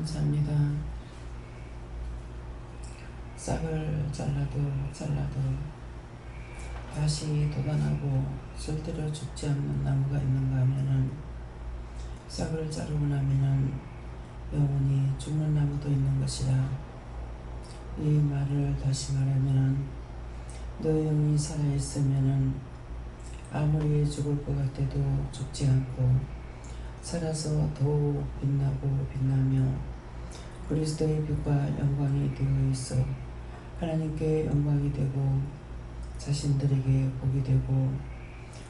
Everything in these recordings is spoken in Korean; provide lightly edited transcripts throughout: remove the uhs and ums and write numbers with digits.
감사합니다. 싹을 잘라도 다시 돋아나고 절대로 죽지 않는 나무가 있는가 하면은 싹을 자르고 나면은 영원히 죽는 나무도 있는 것이라. 이 말을 다시 말하면 너의 영이 살아있으면은 아무리 죽을 것 같아도 죽지 않고 살아서 더욱 빛나고 빛나며 그리스도의 빛과 영광이 되어 있어 하나님께 영광이 되고 자신들에게 복이 되고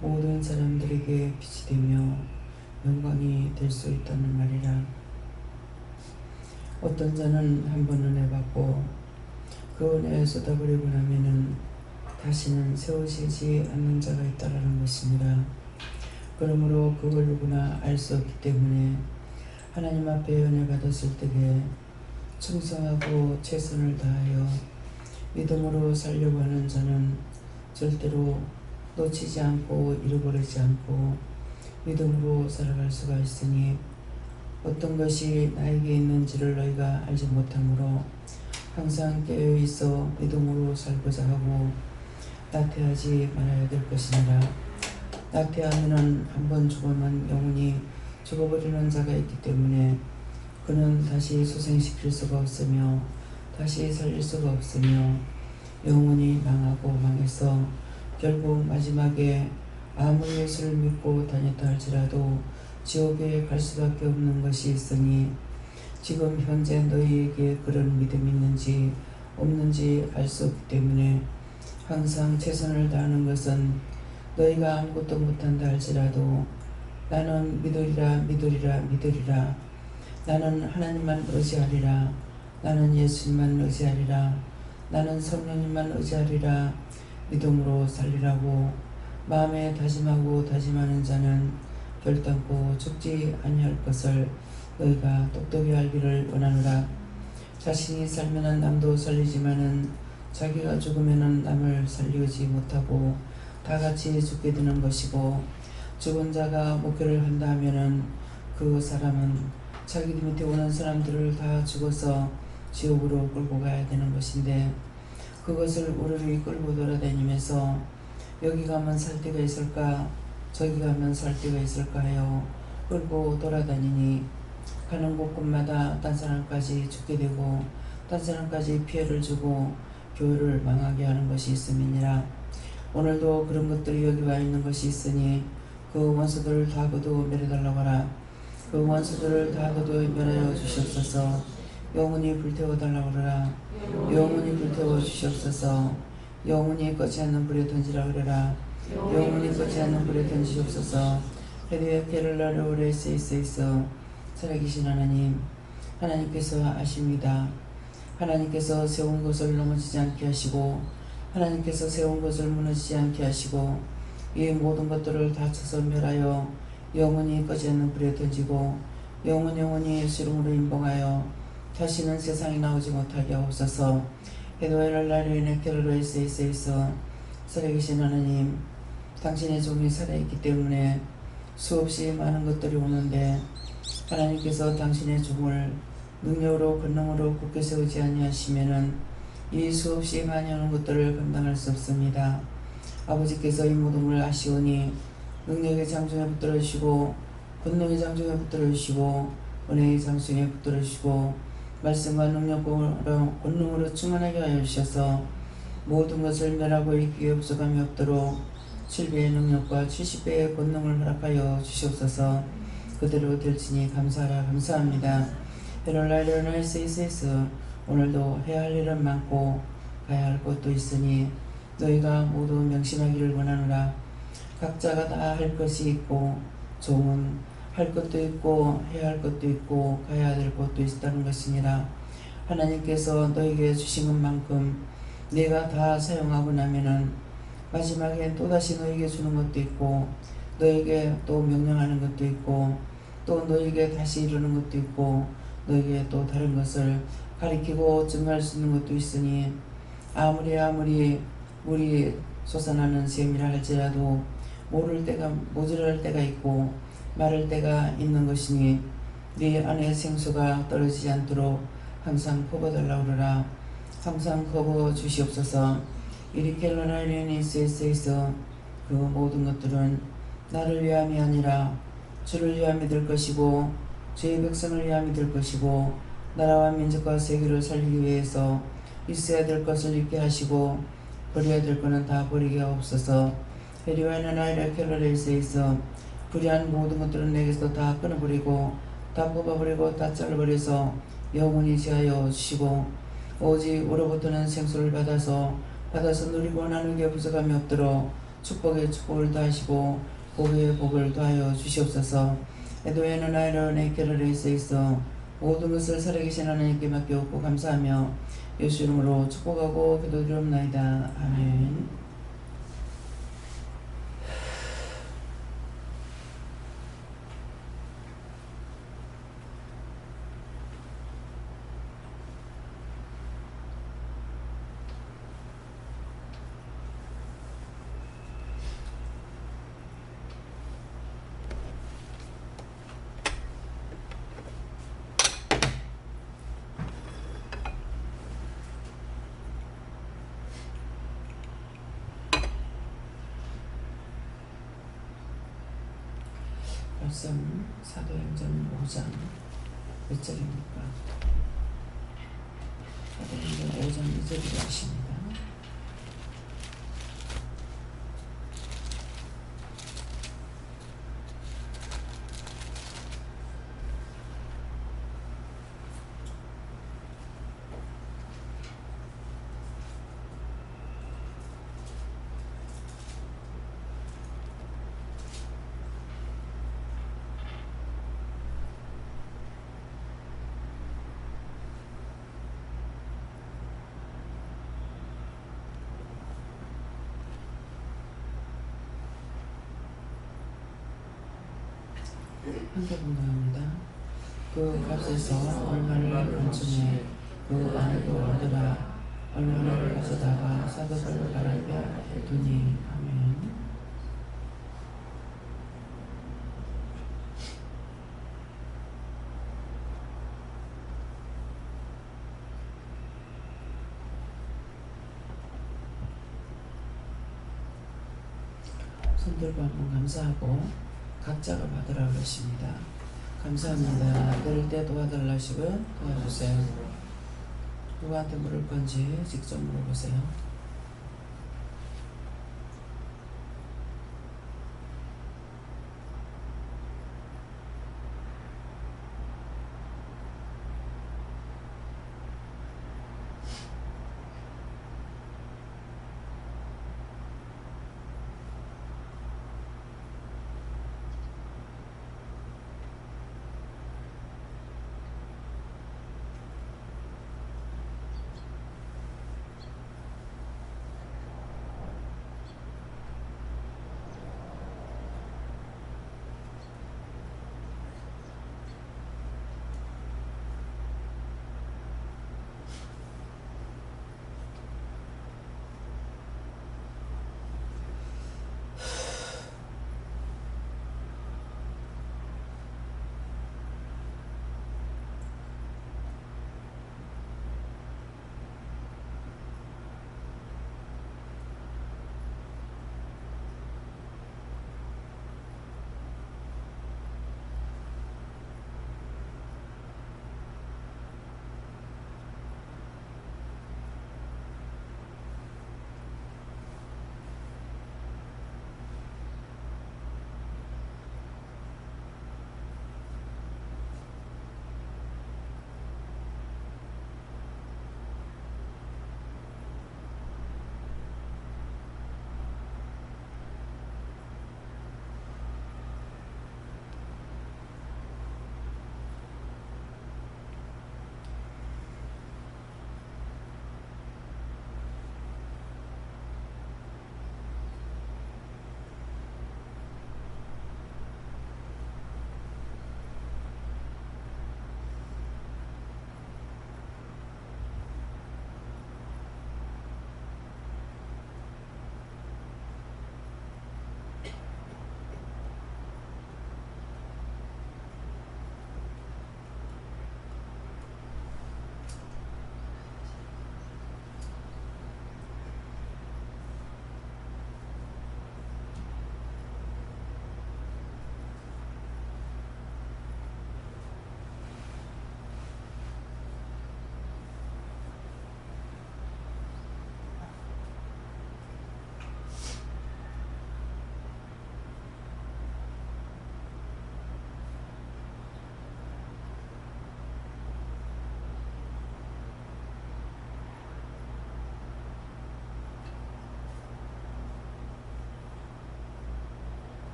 모든 사람들에게 빛이 되며 영광이 될 수 있다는 말이라. 어떤 자는 한 번 은혜 받고 그 은혜에 쏟아버리고 나면은 다시는 세워지지 않는 자가 있다라는 것입니다. 그러므로 그걸 누구나 알 수 없기 때문에 하나님 앞에 은혜 받았을 때에 충성하고 최선을 다하여 믿음으로 살려고 하는 자는 절대로 놓치지 않고 잃어버리지 않고 믿음으로 살아갈 수가 있으니 어떤 것이 나에게 있는지를 너희가 알지 못하므로 항상 깨어있어 믿음으로 살고자 하고 나태하지 말아야 될 것이니라. 나태하면은 한번 죽으면 영원히 죽어버리는 자가 있기 때문에 그는 다시 소생시킬 수가 없으며 다시 살릴 수가 없으며 영원히 망하고 망해서 결국 마지막에 아무리 예수를 믿고 다녔다 할지라도 지옥에 갈 수밖에 없는 것이 있으니 지금 현재 너희에게 그런 믿음이 있는지 없는지 알 수 없기 때문에 항상 최선을 다하는 것은 너희가 아무것도 못한다 할지라도 나는 믿으리라 나는 하나님만 의지하리라 나는 예수님만 의지하리라 나는 성령님만 의지하리라 믿음으로 살리라고 마음에 다짐하고 다짐하는 자는 결단코 죽지 아니할 것을 너희가 똑똑히 알기를 원하노라. 자신이 살면은 남도 살리지만은 자기가 죽으면은 남을 살리지 못하고 다 같이 죽게 되는 것이고 죽은 자가 목회를 한다 하면은 그 사람은 자기 밑에 오는 사람들을 다 죽어서 지옥으로 끌고 가야 되는 것인데 그것을 우르르 끌고 돌아다니면서 여기 가면 살 데가 있을까 저기 가면 살 데가 있을까 하여 끌고 돌아다니니 가는 곳곳마다 딴 사람까지 죽게 되고 딴 사람까지 피해를 주고 교회를 망하게 하는 것이 있음이니라. 오늘도 그런 것들이 여기 와 있는 것이 있으니 그 원수들을 다 거두어 멸해달라고 하라. 그 원수들을 다 거두어 멸하여 주시옵소서. 영원히 불태워 달라고 하라. 영원히 불태워 주시옵소서. 영원히 꺼지 않는 불에 던지라 그래라. 영원히 꺼지 않는 불에 던지옵소서. 헤드에 게를라를 오래 있어 살아계신 하나님, 하나님께서 아십니다. 하나님께서 세운 것을 넘어지지 않게 하시고 하나님께서 세운 것을 무너지지 않게 하시고 이 모든 것들을 다 쳐서 멸하여 영원히 꺼지 않는 불에 던지고 영원히 예수 이름으로 임봉하여 다시는 세상에 나오지 못하게 하옵소서. 헤도에를 나르인의 게르로에 있어 살아계신 하나님, 당신의 종이 살아있기 때문에 수없이 많은 것들이 오는데 하나님께서 당신의 종을 능력으로 권능으로 굳게 세우지 아니하시면은 이 수없이 많이 오는 것들을 감당할 수 없습니다. 아버지께서 이 모든 걸 아시오니 능력의 장중에 붙들어 주시고 권능의 장중에 붙들어 주시고 은혜의 장중에 붙들어 주시고 말씀과 능력으로 권능으로 충만하게 하여 주셔서 모든 것을 멸하고 이기에 없어감이 없도록 7배의 능력과 70배의 권능을 허락하여 주시옵소서. 그대로 될지니 감사하라. 감사합니다. 오늘도 해야 할 일은 많고 가야 할 곳도 있으니 너희가 모두 명심하기를 원하노라. 각자가 다 할 것이 있고 종은 할 것도 있고 해야 할 것도 있고 가야 될 곳도 있다는 것이니라. 하나님께서 너에게 주신 것만큼 네가 다 사용하고 나면은 마지막에 또다시 너에게 주는 것도 있고 너에게 또 명령하는 것도 있고 또 너에게 다시 이루는 것도 있고 너에게 또 다른 것을 가리키고 증거할 수 있는 것도 있으니 아무리 물이 솟아나는 샘이라 할지라도 모질랄 때가 있고 마를 때가 있는 것이니 네 안에 생수가 떨어지지 않도록 항상 퍼부어달라 그러라. 항상 퍼부어 주시옵소서. 이리켈로나리니스에서 그 모든 것들은 나를 위함이 아니라 주를 위함이 될 것이고 주의 백성을 위함이 될 것이고 나라와 민족과 세계를 살리기 위해서 있어야 될 것을 있게 하시고 버려야 될 것은 다 버리게 하옵소서. 헤리와는 아이라 켈로레이스에서 불의한 모든 것들은 내게서 다 끊어버리고 다 뽑아버리고 다 잘라버려서 영원히 제하여 주시고 오직 우로부터는 생수를 받아서 누리고 나누게 부족함이 없도록 축복에 축복을 더하시고 복에 복을 더하여 주시옵소서. 에도에는 아이러 네케르레이스에 있어 모든 것을 살아계신 하나님께 맡겨놓고 감사하며 예수 이름으로 축복하고 기도드리옵나이다. 아멘. 말씀 사도행전 5장 몇 절입니까? 사도행전 5장 2절이라고 하십니다. 함께 봉독합니다. 그 값에서 얼마를 간청해 그 안에도 얻으라. 얼마를 가져다가 사도들 바라며 두니. 아멘. 손들고 한번 감사하고 각자가 받으라 그러십니다. 감사합니다. 그럴 때 도와달라 하시고요. 도와주세요. 누구한테 물을 건지 직접 물어보세요.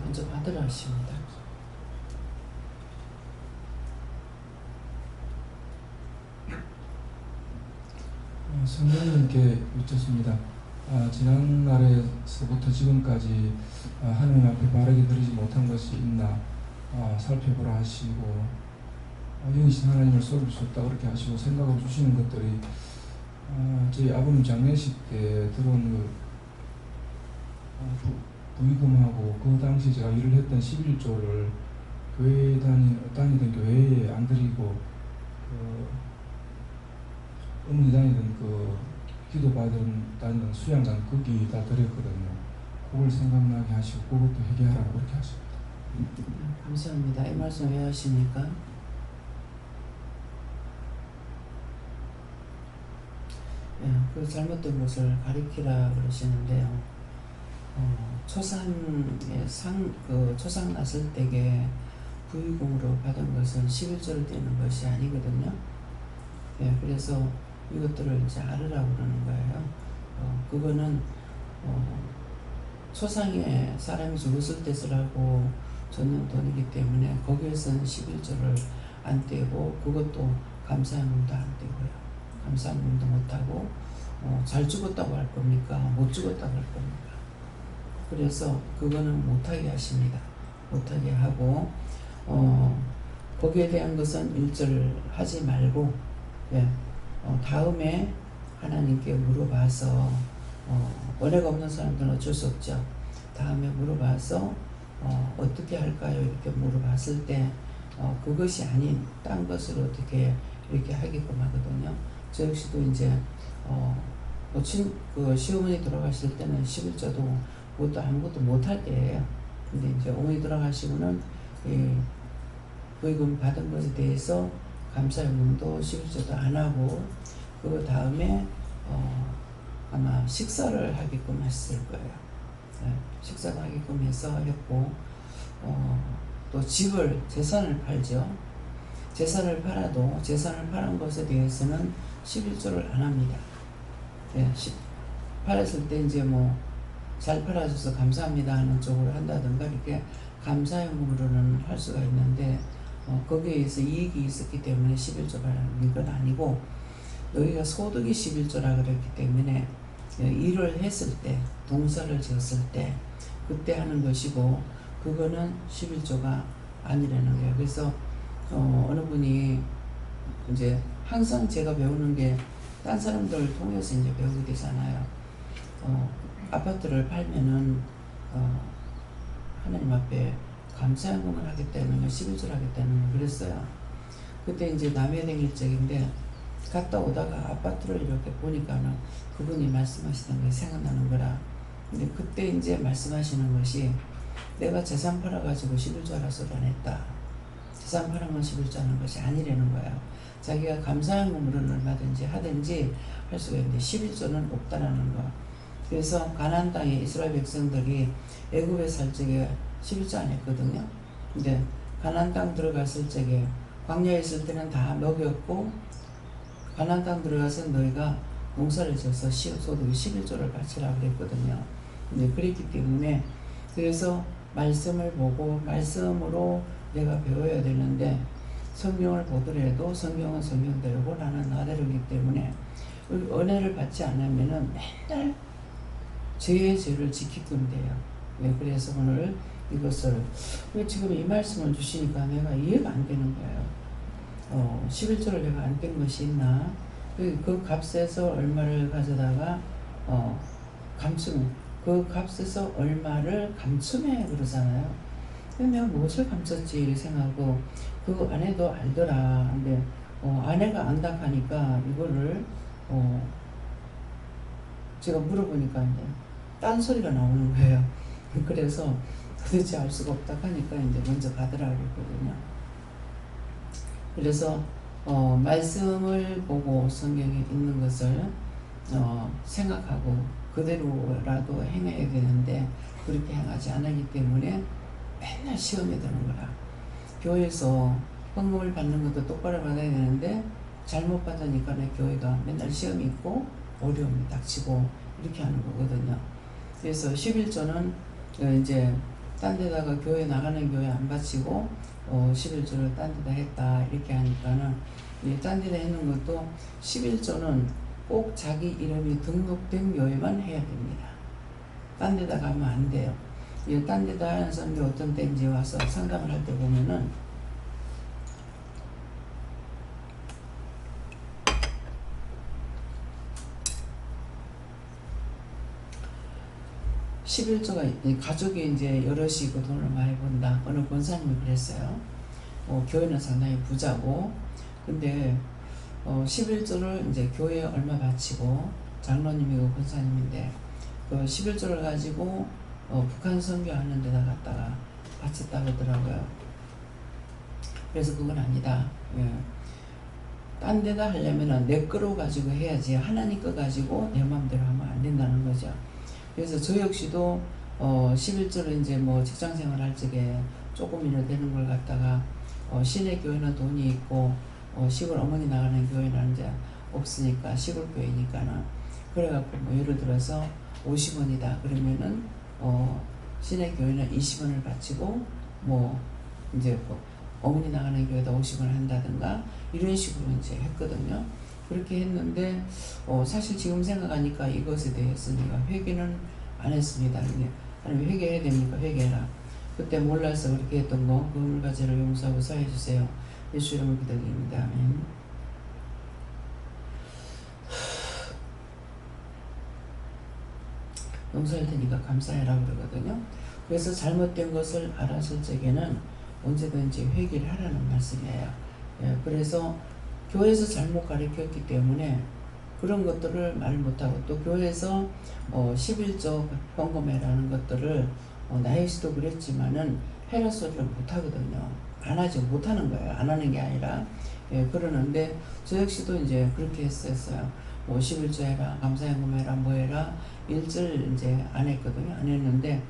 먼저 받으라 하십니다. 성령님께 여쭙습니다. 지난날에서부터 지금까지 하나님 앞에 바르게 드리지 못한 것이 있나 살펴보라 하시고, 영이신 하나님을 속일 수 없다 그렇게 하시고 생각을 주시는 것들이 저희 아버님 장례식 때 들어온 부의금하고 그 당시 제가 일을 했던 11조를 교회 다니던 교회에 안 드리고 어머니 다니던 기도 다니던 수양관 거기다 드렸거든요. 그걸 생각나게 하시고 그것도 회개하라고 그렇게 하십니다. 감사합니다. 이 말씀 왜 하십니까? 그 잘못된 것을 가리키라 그러시는데요. 초상 났을 때에 부의금으로 받은 것은 11조를 떼는 것이 아니거든요. 그래서 이것들을 이제 알으라고 그러는 거예요. 그거는 초상에 사람이 죽었을 때 쓰라고 줬는 돈이기 때문에 거기에서는 11조를 안 떼고, 그것도 감사함도 안 떼고요. 감사함도 못하고 잘 죽었다고 할 겁니까? 못 죽었다고 할 겁니까? 그래서 그거는 못하게 하십니다. 못하게 하고 거기에 대한 것은 일절하지 말고 다음에 하나님께 물어봐서 은혜가 없는 사람들은 어쩔 수 없죠. 다음에 물어봐서 어떻게 할까요? 이렇게 물어봤을 때 그것이 아닌 딴 것을 어떻게 이렇게 하게끔 하거든요. 저 역시도 이제 시어머니 돌아가실 때는 11조도 그것도 아무것도 못할 때예요. 근데 이제 어머니 돌아가시고는 부의금 받은 것에 대해서 감사의문도 11조도 안 하고, 그 다음에 아마 식사를 하게끔 했을 거예요. 식사도 하게끔 해서 했고, 또 재산을 팔죠. 재산을 팔아도 재산을 팔은 것에 대해서는 11조를 안 합니다. 팔았을 때 이제 잘 팔아줘서 감사합니다 하는 쪽으로 한다든가 이렇게 감사용으로는 할 수가 있는데, 거기에 의해서 이익이 있었기 때문에 11조라는 건 아니고, 여기가 소득이 11조라 그랬기 때문에 일을 했을 때, 동사를 지었을 때 그때 하는 것이고, 그거는 11조가 아니라는 거예요. 그래서 어느 분이 이제 항상 제가 배우는 게 딴 사람들을 통해서 이제 배우게 되잖아요. 아파트를 팔면은 하나님 앞에 감사연금을 하겠다는 거, 11조를 하겠다는 거 그랬어요. 그때 이제 남해댕일적인데 갔다 오다가 아파트를 이렇게 보니까는 그분이 말씀하시던 게 생각나는 거라. 근데 그때 이제 말씀하시는 것이, 내가 재산 팔아가지고 11조 하라 소리 안 했다. 재산 팔아만 11조 하는 것이 아니라는 거예요. 자기가 감사연금으로는 얼마든지 하든지 할 수가 있는데 11조는 없다라는 거. 그래서 가나안 땅에 이스라엘 백성들이 애굽에 살 적에 11조 안 했거든요. 근데 가나안 땅 들어갔을 적에 광야에 있을 때는 다 먹였고, 가나안 땅 들어가서 너희가 농사를 져서 소득 11조를 바치라 그랬거든요. 근데 그랬기 때문에, 그래서 말씀을 보고 말씀으로 내가 배워야 되는데, 성경을 보더라도 성경은 성경대로고 나는 나대로이기 때문에 은혜를 받지 않으면은 맨날 죄의 죄를 지키면 돼요. 그래서 오늘 이것을 왜 지금 이 말씀을 주시니까 내가 이해가 안 되는 거예요. 11조를 내가 안 뗀 것이 있나? 그 값에서 얼마를 가져다가 그 값에서 얼마를 감춤해 그러잖아요. 내가 무엇을 감췄지 생각하고 그 아내도 알더라. 근데 아내가 안다 하니까 이거를 제가 물어보니까 이제 딴 소리가 나오는 거예요. 그래서 도대체 알 수가 없다 하니까 이제 먼저 받으라고 했거든요. 그래서 말씀을 보고 성경에 있는 것을 생각하고 그대로라도 행해야 되는데, 그렇게 행하지 않았기 때문에 맨날 시험에 드는 거라. 교회에서 헌금을 받는 것도 똑바로 받아야 되는데 잘못 받으니까 교회가 맨날 시험이 있고 어려움이 닥치고 이렇게 하는 거거든요. 그래서 11조는 이제 딴 데다가 교회 나가는 교회 안 바치고 11조를 딴 데다 했다 이렇게 하니까는 딴 데다 했는 것도 11조는 꼭 자기 이름이 등록된 교회만 해야 됩니다. 딴 데다 가면 안 돼요. 딴 데다 하는 사람들이 어떤 때인지 와서 상담을 할 때 보면은 11조가 가족이 이제 여럿이 그 돈을 많이 번다. 어느 권사님이 그랬어요. 교회는 상당히 부자고, 근데 11조를 이제 교회에 얼마 바치고, 장로님이고 권사님인데 그 11조를 가지고 북한 선교하는 데다 갖다가 바쳤다고 하더라고요. 그래서 그건 아니다. 예. 딴 데다 하려면은 내 거로 가지고 해야지 하나님 거 가지고 내 마음대로 하면 안 된다는 거죠. 그래서 저 역시도 11조를 이제 뭐 직장 생활 할 적에 조금이라도 되는 걸 갖다가 시내 교회는 돈이 있고 시골 어머니 나가는 교회는 이제 없으니까 시골 교회니까는 그래갖고 뭐 예를 들어서 50원이다 그러면은 시내 교회는 20원을 바치고 뭐 이제 뭐 어머니 나가는 교회다 50원 한다든가 이런 식으로 이제 했거든요. 그렇게 했는데 사실 지금 생각하니까 이것에 대해서 내가 회개는 안 했습니다. 하나님 회개해야 됩니까? 회개해라. 그때 몰라서 그렇게 했던 거 그물과 죄를 용서하고 사해 주세요. 예수 이름으로 기도드립니다. 아멘. 용서할 테니까 감사해라 그러거든요. 그래서 잘못된 것을 알았을 적에는 언제든지 회개를 하라는 말씀이에요. 예, 그래서 교회에서 잘못 가르쳤기 때문에 그런 것들을 말 못하고 또 교회에서 11조 헌금해라는 것들을 나이스도 그랬지만은 해라 소리를 못하거든요. 안 하죠. 못하는 거예요. 안 하는 게 아니라 그러는데 저 역시도 이제 그렇게 했었어요. 11조 해라, 감사헌금 해라, 뭐 해라 일절 이제 안 했거든요. 안 했는데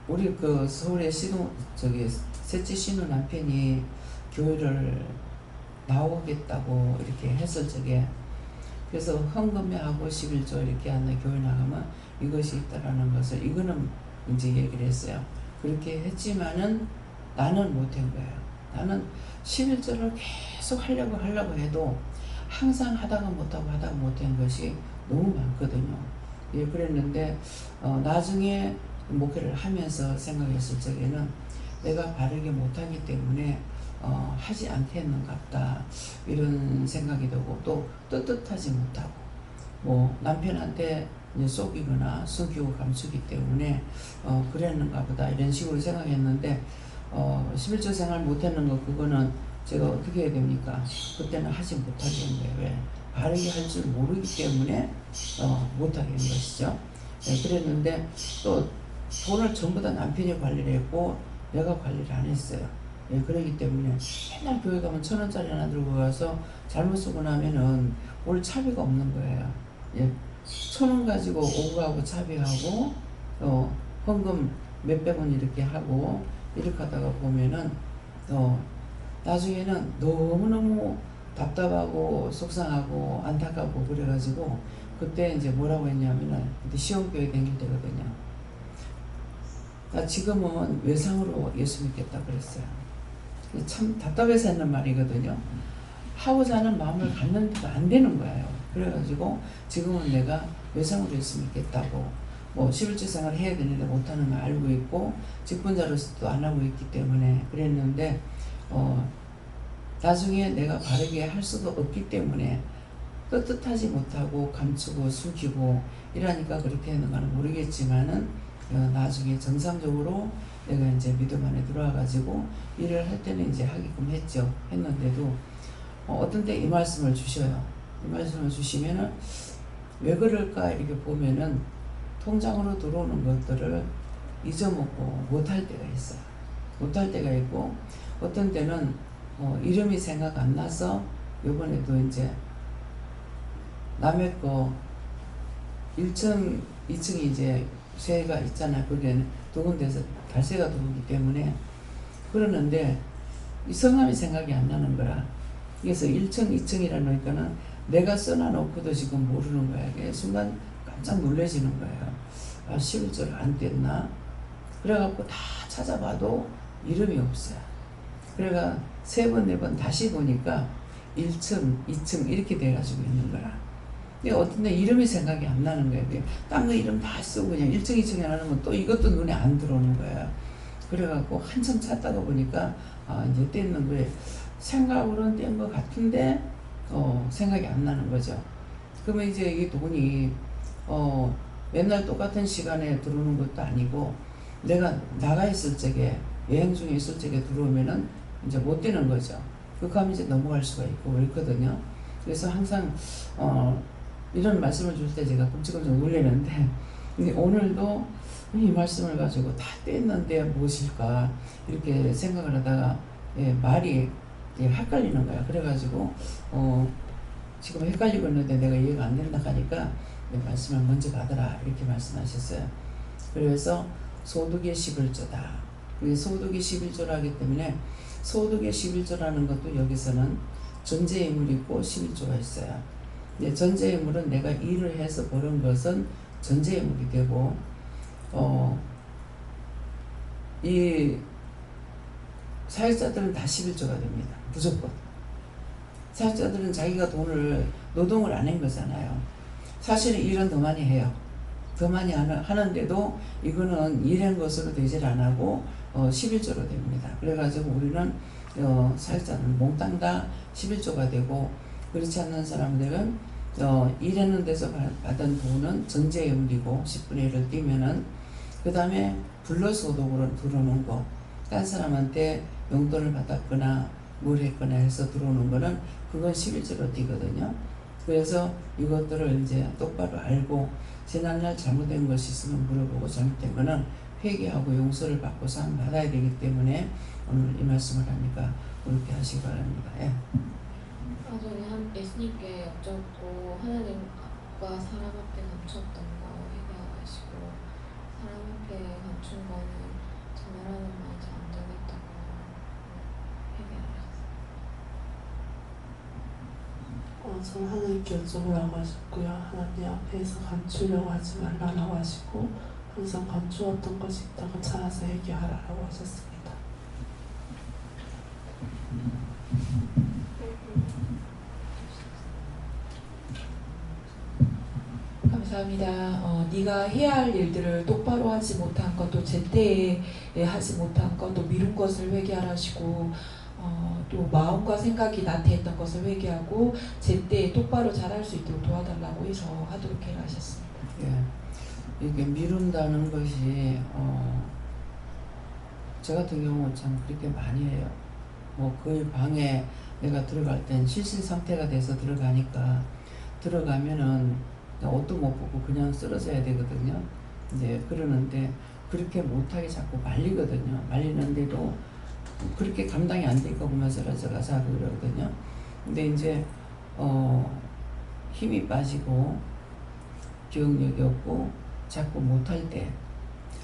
우리 그 서울에 셋째 신우 남편이 교회를 나오겠다고 이렇게 했을 적에 그래서 헌금하고 11조 이렇게 하는 교회 나가면 이것이 있다라는 것을 이거는 이제 얘기를 했어요. 그렇게 했지만은 나는 못한 거예요. 나는 11조를 계속 하려고 해도 항상 하다가 못한 것이 너무 많거든요. 예, 그랬는데 나중에 목회를 하면서 생각했을 적에는 내가 바르게 못하기 때문에 하지 않겠는갑다 이런 생각이 들고 또 떳떳하지 못하고 뭐 남편한테 이제 속이거나 숨기고 감추기 때문에 그랬는가 보다 이런 식으로 생각했는데 11조 생활 못했는 거 그거는 제가 어떻게 해야 됩니까? 그때는 하지 못하겠는 거예요. 왜? 바르게 할 줄 모르기 때문에 못하게 된 것이죠. 네, 그랬는데 또 돈을 전부 다 남편이 관리를 했고 내가 관리를 안 했어요. 예, 그러기 때문에 맨날 교회 가면 1,000원짜리 하나 들고 가서 잘못 쓰고 나면은 올 차비가 없는 거예요. 예, 1,000원 가지고 오고 가고 차비하고 헌금 몇백 원 이렇게 하고 이렇게 하다가 보면은 나중에는 너무너무 답답하고 속상하고 안타깝고 그래가지고 그때 이제 뭐라고 했냐면은 그때 시험교회 다닐 때거든요. 나 지금은 외상으로 예수 믿겠다 그랬어요. 참 답답해서 했는 말이거든요. 하고자 하는 마음을 갖는데도 안 되는 거예요. 그래가지고 지금은 내가 외상으로 예수 믿겠다고 뭐 11조 생활을 해야 되는데 못하는 거 알고 있고 직분자로서도 안 하고 있기 때문에 그랬는데 나중에 내가 바르게 할 수도 없기 때문에 떳떳하지 못하고 감추고 숨기고 이러니까 그렇게 하는 거는 모르겠지만은 나중에 정상적으로 내가 이제 믿음 안에 들어와가지고 일을 할 때는 이제 하게끔 했는데도 어떤 때 이 말씀을 주셔요. 이 말씀을 주시면은 왜 그럴까 이렇게 보면은 통장으로 들어오는 것들을 잊어먹고 못할 때가 있어요. 못할 때가 있고 어떤 때는 이름이 생각 안 나서 요번에도 이제 남의 거 1층, 2층이 이제 새가 있잖아요. 거기에는 두 군데서 달새가 들어오기 때문에 그러는데 이 성함이 생각이 안 나는 거라. 그래서 1층, 2층이라니까는 내가 써놔놓고도 지금 모르는 거야. 순간 깜짝 놀라지는 거예요. 아, 11절 안 뗐나? 그래갖고 다 찾아봐도 이름이 없어요. 그래가 3번, 4번 다시 보니까 1층, 2층 이렇게 돼가지고 있는 거라. 근데 어떤 데 이름이 생각이 안 나는 거예요. 딴 거 이름 다 쓰고 그냥 1층, 2층에 하면 또 이것도 눈에 안 들어오는 거예요. 그래갖고 한참 찾다가 보니까 이제 뗐는 거예요. 생각으로는 뗀 것 같은데 생각이 안 나는 거죠. 그러면 이제 이 돈이 맨날 똑같은 시간에 들어오는 것도 아니고 내가 나가 있을 적에 여행 중에 있을 적에 들어오면은 이제 못 되는 거죠. 그거 하면 이제 넘어갈 수가 있고 그렇거든요. 그래서 항상 이런 말씀을 줄 때 제가 끔찍끔찍 놀라는데 오늘도 이 말씀을 가지고 다 뗐는데 무엇일까 이렇게 생각을 하다가 말이 헷갈리는 거야. 그래가지고 지금 헷갈리고 있는데 내가 이해가 안 된다 하니까 말씀을 먼저 받으라 이렇게 말씀하셨어요. 그래서 소득의 11조다. 소득의 11조라기 때문에 소득의 11조라는 것도 여기서는 전제의물이 있고 11조가 있어요. 전제의물은 내가 일을 해서 버는 것은 전제의물이 되고 이 사역자들은 다 11조가 됩니다. 무조건. 사역자들은 자기가 돈을 노동을 안 한 거잖아요. 사실은 일은 더 많이 해요. 더 많이 하는데도 이거는 일한 것으로 되질 안 하고 11조로 됩니다. 그래가지고 우리는 사역자는 몽땅 다 11조가 되고 그렇지 않는 사람들은 일하는 데서 받은 돈은 전제의물이고 10분의 1을 띄면은 그 다음에 불로소득으로 들어오는 거, 딴 사람한테 용돈을 받았거나 뭘 했거나 해서 들어오는 거는 그건 11조로 띄거든요. 그래서 이것들을 이제 똑바로 알고 지난날 잘못된 것이 있으면 물어보고 잘못된 거는 회개하고 용서를 받고 상 받아야 되기 때문에 오늘 이 말씀을 하니까 그렇게 하시기 바랍니다. 예. 전에 예수님께 여쭙고 하나님과 사람 앞에 감췄던 거 회개하시고 사람 앞에 감춘 거는 전하라는 말이 잘 안 되겠다고 회개하셨어요. 저는 하나님께 여쭤보라고 하셨고요. 하나님 앞에서 감추려고 하지 말라고 하시고 항상 감추었던 것이 있다고 찾아서 회개하라고 하셨습니다. 감사합니다. 네가 해야 할 일들을 똑바로 하지 못한 것, 또 제때에 하지 못한 것, 또 미룬 것을 회개하시고 또 마음과 생각이 나태했던 것을 회개하고 제때에 똑바로 잘할 수 있도록 도와달라고 해서 하도록 하셨습니다. 예, 이게 미룬다는 것이 저 같은 경우 참 그렇게 많이 해요. 뭐 거의 방에 내가 들어갈 땐 실신 상태가 돼서 들어가니까 들어가면은 옷도 못 벗고 그냥 쓰러져야 되거든요. 이제 그러는데 그렇게 못하게 자꾸 말리거든요. 말리는데도 그렇게 감당이 안 되니까 그만 쓰러져가 자고 그러거든요. 근데 이제 힘이 빠지고 기억력이 없고 자꾸 못할 때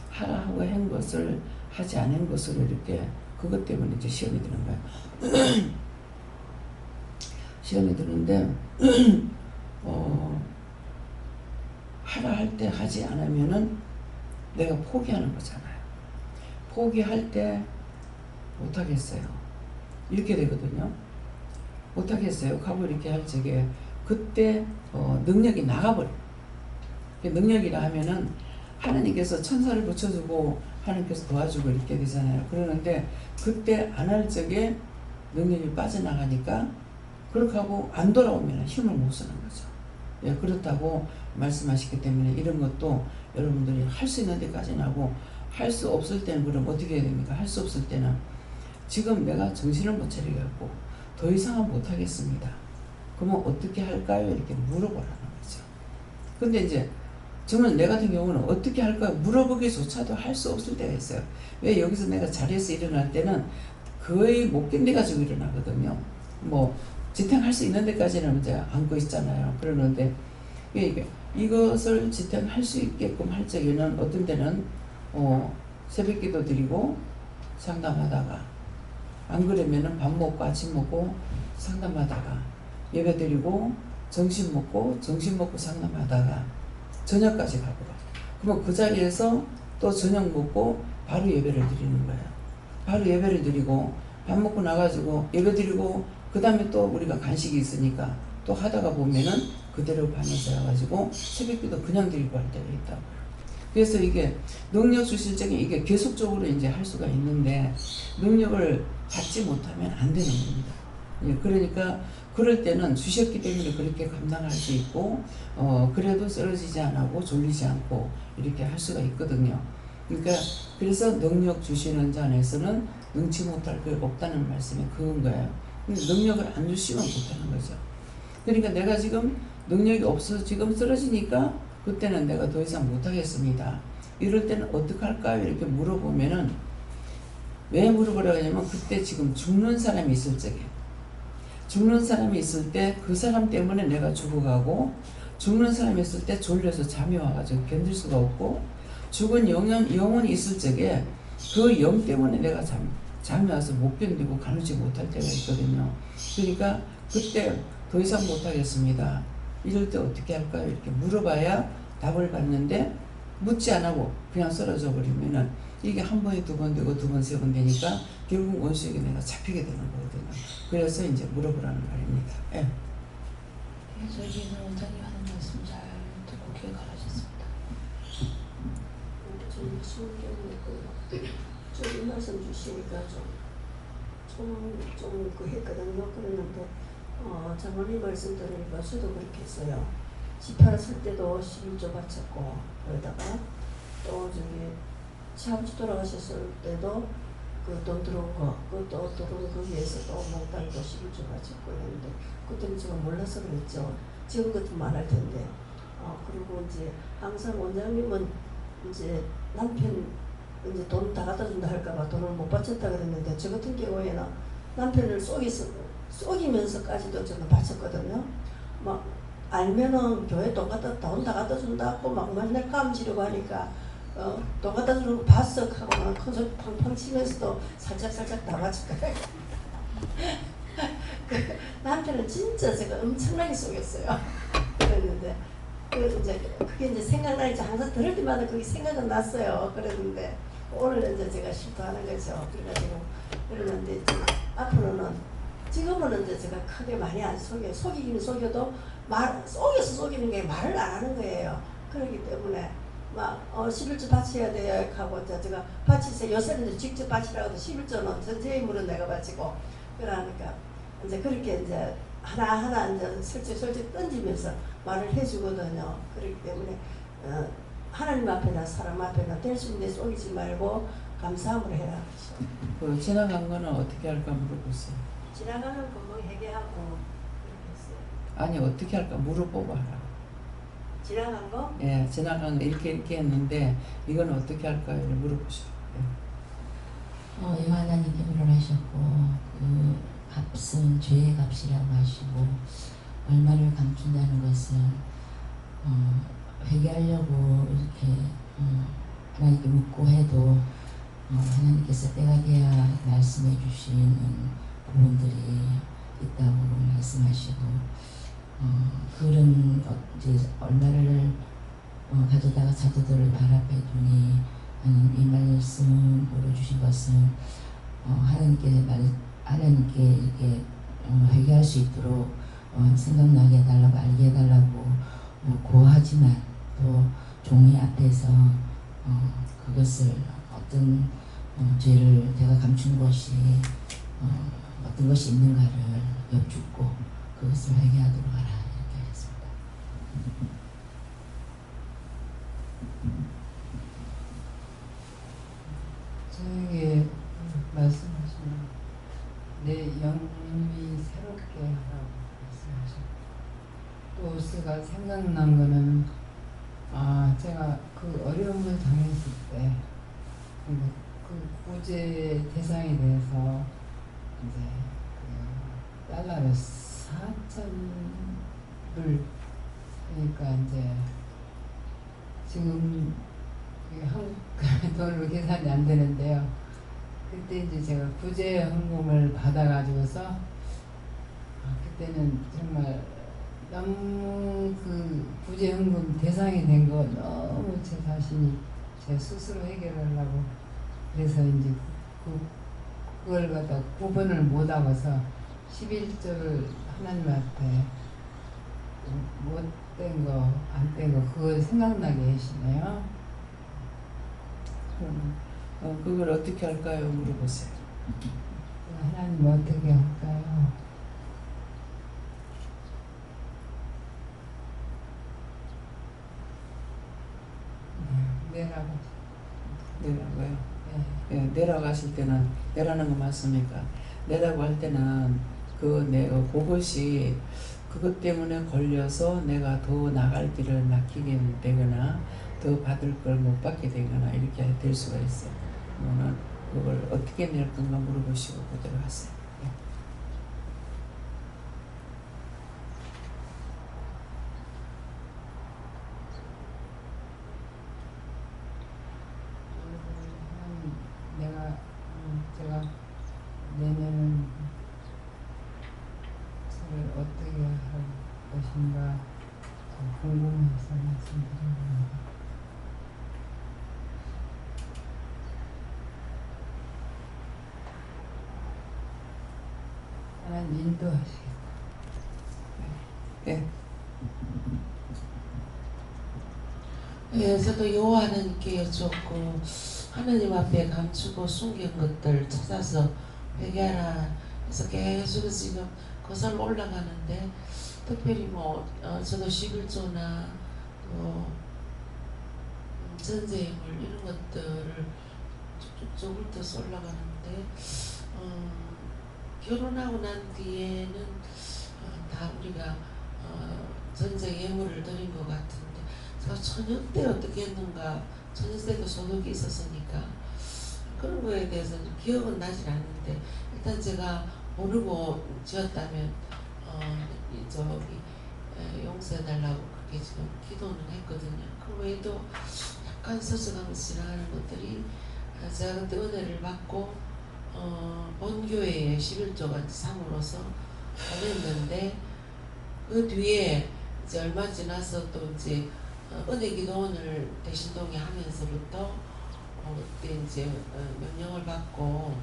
하라고 한 것을 하지 않은 것으로 이렇게 그것 때문에 이제 시험이 드는 거예요. 시험이 드는데 하라 할 때 하지 않으면은 내가 포기하는 거잖아요. 포기할 때 못하겠어요. 이렇게 되거든요. 못하겠어요. 하고 이렇게 할 적에 그때 능력이 나가버려. 능력이라 하면은 하나님께서 천사를 붙여주고 하나님께서 도와주고 이렇게 되잖아요. 그러는데 그때 안 할 적에 능력이 빠져나가니까 그렇게 하고 안 돌아오면 힘을 못 쓰는 거죠. 예, 그렇다고 말씀하시기 때문에 이런 것도 여러분들이 할 수 있는 데까지는 하고 할 수 없을 때는 그럼 어떻게 해야 됩니까? 할 수 없을 때는 지금 내가 정신을 못 차리겠고 더 이상은 못 하겠습니다. 그러면 어떻게 할까요? 이렇게 물어보라는 거죠. 근데 이제 저는 내 같은 경우는 어떻게 할까요? 물어보기조차도 할 수 없을 때가 있어요. 왜 여기서 내가 자리에서 일어날 때는 거의 못 견뎌가지고 일어나거든요. 뭐 지탱할 수 있는 데까지는 이제 안고 있잖아요. 그러는데 이것을 지탱할 수 있게끔 할 적에는 어떤 때는 새벽기도 드리고 상담하다가 안 그러면은 밥 먹고 아침 먹고 상담하다가 예배 드리고 점심 먹고 상담하다가 저녁까지 가보라. 그럼 그 자리에서 또 저녁 먹고 바로 예배를 드리는 거예요. 바로 예배를 드리고 밥 먹고 나가지고 예배 드리고 그 다음에 또 우리가 간식이 있으니까 또 하다가 보면은 그대로 밤에 새가지고 새벽기도 그냥 드리고 할 때가 있다고. 그래서 이게 능력 주실 적에 이게 계속적으로 이제 할 수가 있는데 능력을 받지 못하면 안 되는 겁니다. 예, 그러니까 그럴 때는 주셨기 때문에 그렇게 감당할 수 있고 그래도 쓰러지지 않고 졸리지 않고 이렇게 할 수가 있거든요. 그러니까 그래서 능력 주시는 자 안에서는 능치 못할 게 없다는 말씀이 그건 거예요. 근데 능력을 안 주시면 못하는 거죠. 그러니까 내가 지금 능력이 없어서 지금 쓰러지니까 그때는 내가 더 이상 못하겠습니다. 이럴 때는 어떻게 할까요? 이렇게 물어보면은 왜 물어보라고 하냐면 그때 지금 죽는 사람이 있을 적에 죽는 사람이 있을 때 그 사람 때문에 내가 죽어가고 죽는 사람이 있을 때 졸려서 잠이 와가지고 견딜 수가 없고 죽은 영혼이 있을 적에 그 영 때문에 내가 잠이 와서 못 견디고 가누지 못할 때가 있거든요. 그러니까 그때 더 이상 못하겠습니다. 이럴 때 어떻게 할까요? 이렇게 물어봐야 답을 받는데 묻지 않고 그냥 쓰러져 버리면은 이게 한 번에 두 번 되고 두 번 세 번 되니까 결국 원수에게 내가 잡히게 되는 거거든요. 그래서 이제 물어보라는 말입니다. 예. 저희는 원장님 하는 말씀 잘 듣고 기억하셨습니다. 좀 신경을 좀 말씀 주시니까 좀 했거든요. 그랬는데 장모님 말씀 들으니까 저도 그렇게 했어요. 집 팔았을 때도 11조 바쳤고 그러다가 또 시아버지 돌아가셨을 때도 그 돈 들어온 거 그것도 들어온 거기에서 또 몽땅도 11조 바쳤고 했는데 그때는 제가 몰라서 그랬죠. 지금 같으면 안 할 텐데. 그리고 이제 항상 원장님은 이제 남편 이제 돈 다 갖다 준다 할까봐 돈을 못 바쳤다 그랬는데 저 같은 경우에는 남편을 속이면서까지도 저는 바쳤거든요. 막 알면은 교회 돈 다 갖다 준다고 막 맨날 까무지르고 하니까 돈 갖다 주는 거 봤어 하고 막 큰 소리 팡팡 치면서도 살짝 다 바칠 거예요. 남편은 진짜 제가 엄청나게 속였어요. 그랬는데 그게 이제 생각나니까 항상 들을 때마다 그게 생각은 났어요. 그랬는데 오늘 이제 제가 실토하는 거죠. 그래가지고 그러는데 이제 앞으로는 지금은 이제 제가 크게 많이 안 속여요. 속이기는 속여도 속여서 속이는 게 말을 안 하는 거예요. 그렇기 때문에 막 11조 바쳐야 돼요 하고 제가 바치세요. 요새는 이제 직접 바치라고 해도 11조는 전체 힘으로 내가 바치고 그러니까 이제 그렇게 이제 하나하나 이제 슬쩍 던지면서 말을 해주거든요. 그렇기 때문에 하나님 앞에나 사람 앞에나 될 수 있는데 속이지 말고 감사함으로 해라. 그 지나간 거는 어떻게 할까 물어보세요. 지나가는 금방 회개하고 그렇게 했어요. 아니 어떻게 할까 물어보고 하라. 지나간 거? 예, 지나간 거 이렇게 했는데 이건 어떻게 할까요? 물어보시오. 하나님께 물어하셨고 그 값은 죄의 값이라고 하시고 얼마를 감춘다는 것은 회개하려고 이렇게 하나님께 묻고 해도 하나님께서 때가 돼야 말씀해 주시는 부분들이 있다고 말씀하시고 그런 이제 얼마를 가져다가 사도들을 발 앞에 두니 하는 이 말씀으로 주신 것은 하나님께 이렇게 회개할 수 있도록 생각나게 해달라고 알게 해달라고 고하지만 또 종이 앞에서 그것을 어떤 죄를 제가 감춘 것이 어떤 것이 있는가를 여쭙고 그것을 회개하도록 하라 이렇게 하셨습니다. 저에게 말씀하시는 내 영혼이 새롭게 하라고 말씀하셨고 또 제가 생각난 거는 제가 그 어려움을 당했을 때 그 구제 대상에 대해서 이제 그 달러를 4,000불 그러니까 이제 지금 한국 돈으로 계산이 안 되는데요. 그때 이제 제가 구제 헌금을 받아가지고서 그때는 정말 너무 그 구제응급 대상이 된 거 너무 제 자신이 제 스스로 해결하려고 그래서 이제 그걸 갖다 구분을 못하고서 11조를 하나님한테 못된 거, 안 된 거 그걸 생각나게 하시네요. 그럼 그걸 어떻게 할까요? 물어보세요. 하나님 어떻게 할까요? 내라고요? 네, 내라가실 때는 내라는 거 맞습니까? 내라고 할 때는 그것이 그것 때문에 걸려서 내가 더 나갈 길을 막히게 되거나 더 받을 걸 못 받게 되거나 이렇게 될 수가 있어요. 그러면 그걸 어떻게 낼 건가 물어보시고 그대로 하세요. 제가 내년은 저를 어떻게 할 것인가 궁금해서 말씀드린 겁니다. 하나님 인도하시겠다. 네. 예, 저도 여호와 하나님께 여쭙고 하나님 앞에 감추고 숨긴 것들 찾아서 회개하라 해서 계속 지금 거슬러 올라가는데 특별히 저도 11조나 또 전제물 이런 것들을 쭉쭉 훑어서 올라가는데 결혼하고 난 뒤에는 다 우리가 전제 예물을 드린 것 같은데 제가 처녀 때 어떻게 했는가, 처녀 때도 소득이 있었으니까 그런 거에 대해서 기억은 나질 않는데 일단 제가 모르고 지었다면 용서해달라고 그렇게 지금 기도는 했거든요. 그 외에도 약간 서서가면서 지나가는 것들이 제가 그때 은혜를 받고 본교회에 11조가 상으로서 보냈는데 그 뒤에 이제 얼마 지나서 또 이제 은혜 기도원을 대신동에 하면서부터 그때 이제 명령을 받고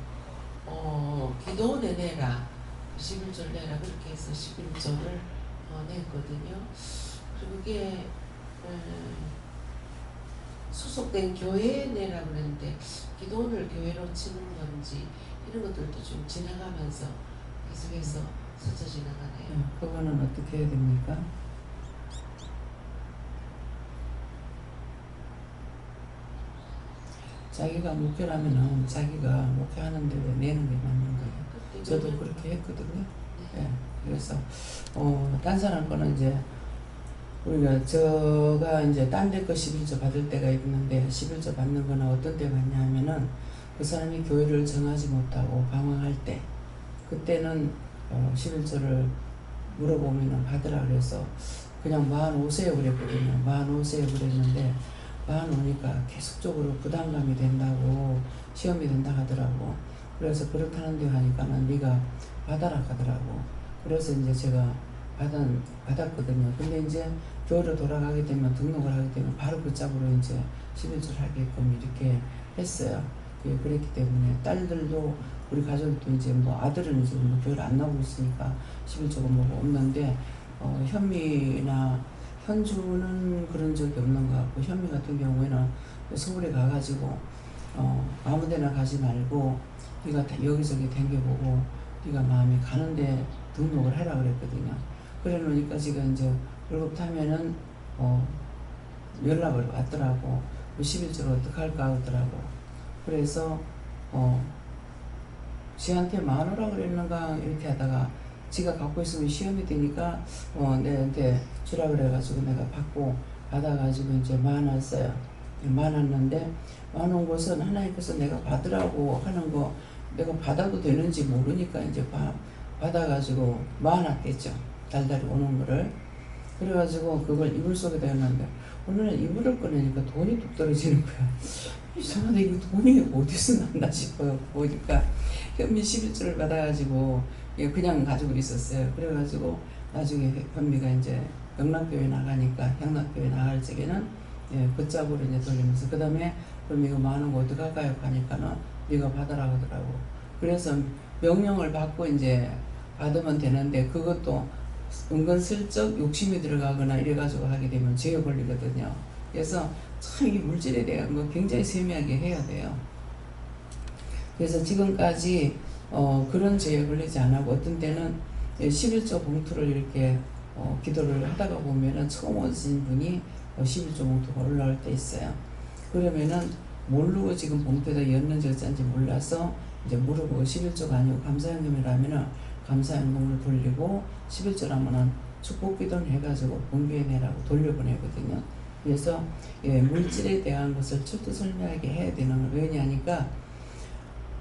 기도원에 내라 11조를 내라 그렇게 해서 11조를 냈거든요. 그리고 그게 소속된 교회에 내라 그랬는데 기도원을 교회로 치는 건지 이런 것들도 좀 지나가면서 계속해서 스쳐 지나가네요. 그거는 어떻게 해야 됩니까? 자기가 목회라면은 자기가 목회하는데 왜 내는 게 맞는 거예요. 저도 그렇게 했거든요. 예. 그래서 딴 사람 거는 이제 우리가 제가 이제 딴 데 거 11조 받을 때가 있는데 11조 받는 거는 어떤 때 받냐면은 그 사람이 교회를 정하지 못하고 방황할 때 그때는 11조를 물어보면은 받으라 그래서 그냥 45세에 그랬거든요. 45세에 그랬는데 45니까 계속적으로 부담감이 된다고 시험이 된다 하더라고. 그래서 그렇다는데 하니까는 네가 받아라 하더라고. 그래서 이제 제가 받았거든요. 근데 이제 교회로 돌아가게 되면 등록을 하게 되면 바로 그 짝으로 이제 11조를 하게끔 이렇게 했어요. 그랬기 때문에 딸들도 우리 가족도 이제 아들은 이제 교회를 안 나오고 있으니까 11조가 없는데 현미나 현주는 그런 적이 없는 것 같고 현미 같은 경우에는 서울에 가가지고 아무데나 가지 말고 네가 여기저기 댕겨보고 네가 마음에 가는데 등록을 해라 그랬거든요. 그래 놓으니까 지금 이제 월급 타면은 연락을 왔더라고. 11조를 어떡할까 하더라고. 그래서 지한테 마누라 그랬는가 이렇게 하다가 지가 갖고 있으면 시험이 되니까 내한테 주라 그래가지고 내가 받아가지고 이제 많았어요. 많았는데 많은 것은 하나님께서 내가 받으라고 하는 거 내가 받아도 되는지 모르니까 이제 받아가지고 많았겠죠. 달달이 오는 거를. 그래가지고 그걸 이불 속에다 넣었는데 오늘은 이불을 꺼내니까 돈이 뚝 떨어지는 거야. 이상하다, 이거 돈이 어디서 났나 싶어요. 보니까 현미 11조를 받아가지고 그냥 가지고 있었어요. 그래가지고 나중에 현미가 이제 영락교회 나가니까 향락교회 나갈 적에는 붙잡으로 이제 돌리면서 그 다음에 그럼 이거 많은 거 어떡할까요? 하니까는 네가 받아라 하더라고. 그래서 명령을 받고 이제 받으면 되는데 그것도 은근슬쩍 욕심이 들어가거나 이래가지고 하게 되면 죄에 걸리거든요. 그래서 참 이 물질에 대한 거 굉장히 세미하게 해야 돼요. 그래서 지금까지 그런 죄에 걸리지 않고 어떤 때는 11조 봉투를 이렇게 기도를 하다가 보면은 처음 오신 분이 11조 봉투가 올라올 때 있어요. 그러면은 모르고 지금 봉투에다 였는지 어쩐지 몰라서 이제 물어보고 11조가 아니고 감사연금이라면은 감사연금을 돌리고 11조라면은 축복기도를 해가지고 분배해내라고 돌려보내거든요. 그래서 물질에 대한 것을 철두철미하게 해야 되는 건 왜냐니까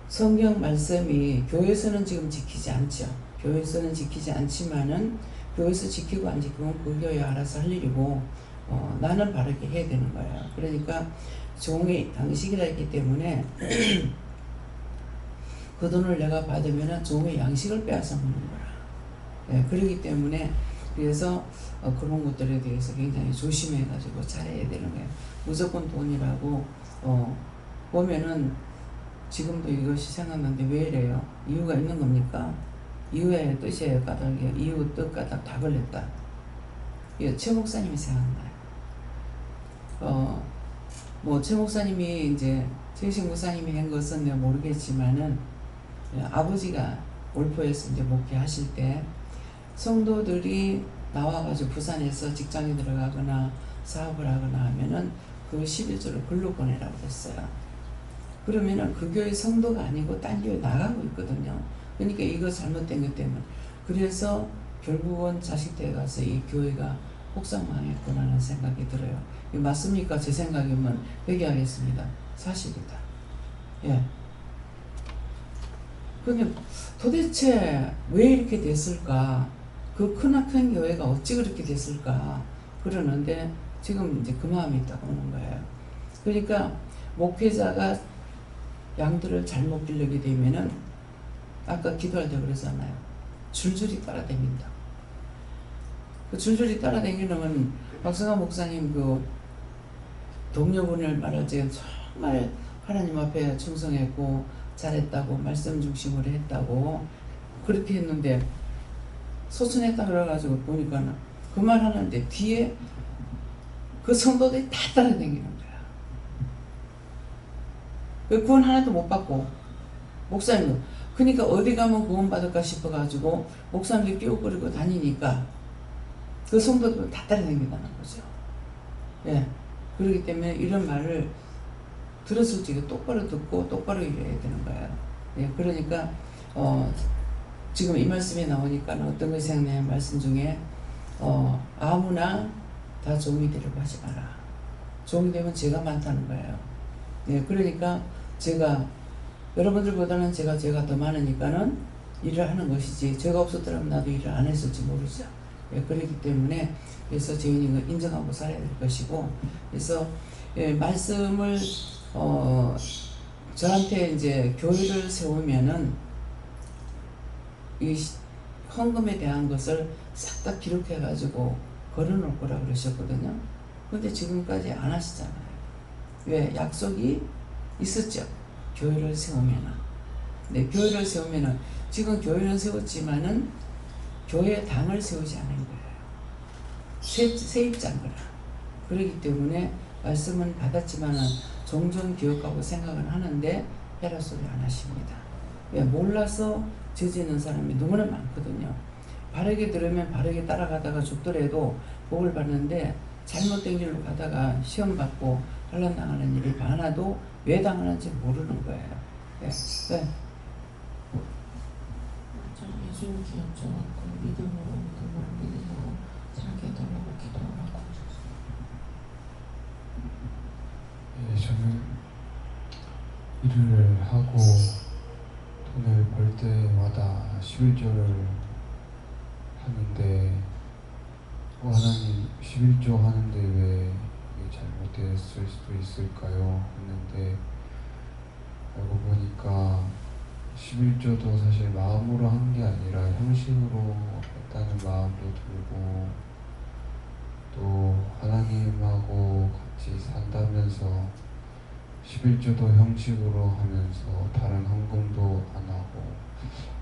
성경 말씀이 교회에서는 지금 지키지 않죠. 교회에서는 지키지 않지만은 교회에서 지키고 안 지키고 그 교회 알아서 할 일이고 나는 바르게 해야 되는 거예요. 그러니까 종의 양식이라 했기 때문에 그 돈을 내가 받으면 종의 양식을 빼앗아 먹는 거라. 그렇기 때문에 그래서 그런 것들에 대해서 굉장히 조심해가지고 잘해야 되는 거예요. 무조건 돈이라고 보면은 지금도 이것이 생각나는데 왜 이래요? 이유가 있는 겁니까? 이유의 뜻이에요. 까닭이에요. 이유, 뜻, 까닭 다 걸렸다. 이거 최 목사님이 생각나요. 뭐 최 목사님이 이제 최식 목사님이 한 것은 내가 모르겠지만은 아버지가 올포에서 이제 목회하실 때 성도들이 나와가지고 부산에서 직장에 들어가거나 사업을 하거나 하면은 그 11조를 글로 보내라고 했어요. 그러면은 그 교회 성도가 아니고 딴 교회 나가고 있거든요. 그러니까 이거 잘못된 것 때문에. 그래서 결국은 자식들에 가서 이 교회가 혹상망했구나라는 생각이 들어요. 이거 맞습니까? 제 생각이면 회개하겠습니다. 사실이다. 예. 그러면 도대체 왜 이렇게 됐을까? 그 크나큰 교회가 어찌 그렇게 됐을까? 그러는데 지금 이제 그 마음이 딱 오는 거예요. 그러니까 목회자가 양들을 잘못 기르게 되면은 아까 기도할 때 그랬잖아요. 줄줄이 따라다닌다. 그 줄줄이 따라다니는 건 박성환 목사님 그 동료분을 말할 때 정말 하나님 앞에 충성했고 잘했다고 말씀 중심으로 했다고 그렇게 했는데 소천했다 그래가지고 보니까 그 말 하는데 뒤에 그 성도들이 다 따라다니는 거야. 그 구원 하나도 못 받고 목사님은 그러니까 어디 가면 구원 받을까 싶어가지고 목사님들 끼우거리고 다니니까 그 성도들은 다 따라다닌다는 거죠. 예. 그렇기 때문에 이런 말을 들었을 적에 똑바로 듣고 똑바로 일해야 되는 거예요. 예. 그러니까 지금 이 말씀이 나오니까 어떤 것이 생각나요? 말씀 중에 아무나 다 종이 되려고 하지 마라. 종이 되면 죄가 많다는 거예요. 예. 그러니까 제가 여러분들보다는 제가 더 많으니까는 일을 하는 것이지 제가 없었더라면 나도 일을 안 했을지 모르죠. 예, 그렇기 때문에 그래서 저희는 인정하고 살아야 될 것이고 그래서 말씀을 저한테 이제 교회를 세우면은 이 헌금에 대한 것을 싹 다 기록해 가지고 걸어놓을 거라 그러셨거든요. 근데 지금까지 안 하시잖아요. 왜? 약속이 있었죠. 교회를 세우면은. 네, 교회를 세우면은 지금 교회는 세웠지만은 교회 당을 세우지 않은 거예요. 세입자인 거라. 그렇기 때문에 말씀은 받았지만은 종종 기억하고 생각은 하는데 해라 소리 안 하십니다. 왜? 몰라서 저지는 사람이 너무나 많거든요. 바르게 들으면 바르게 따라가다가 죽더라도 복을 받는데 잘못된 길로 가다가 시험 받고 환난당하는 일이 많아도 왜 당하는지 모르는 거예요. 네. 네. 좀 예수님께 여쭤봤고 믿음으로 살게 해달라고 기도하라고 하셨어요. 예, 저는 일을 하고 돈을 벌 때마다 11조를 하는데 하나님 11조 하는데 왜 이게 잘못됐을 수도 있을까요? 했는데 알고 보니까 11조도 사실 마음으로 한 게 아니라 형식으로 싶다는 마음도 들고 또 하나님하고 같이 산다면서 11조도 형식으로 하면서 다른 헌금도 안 하고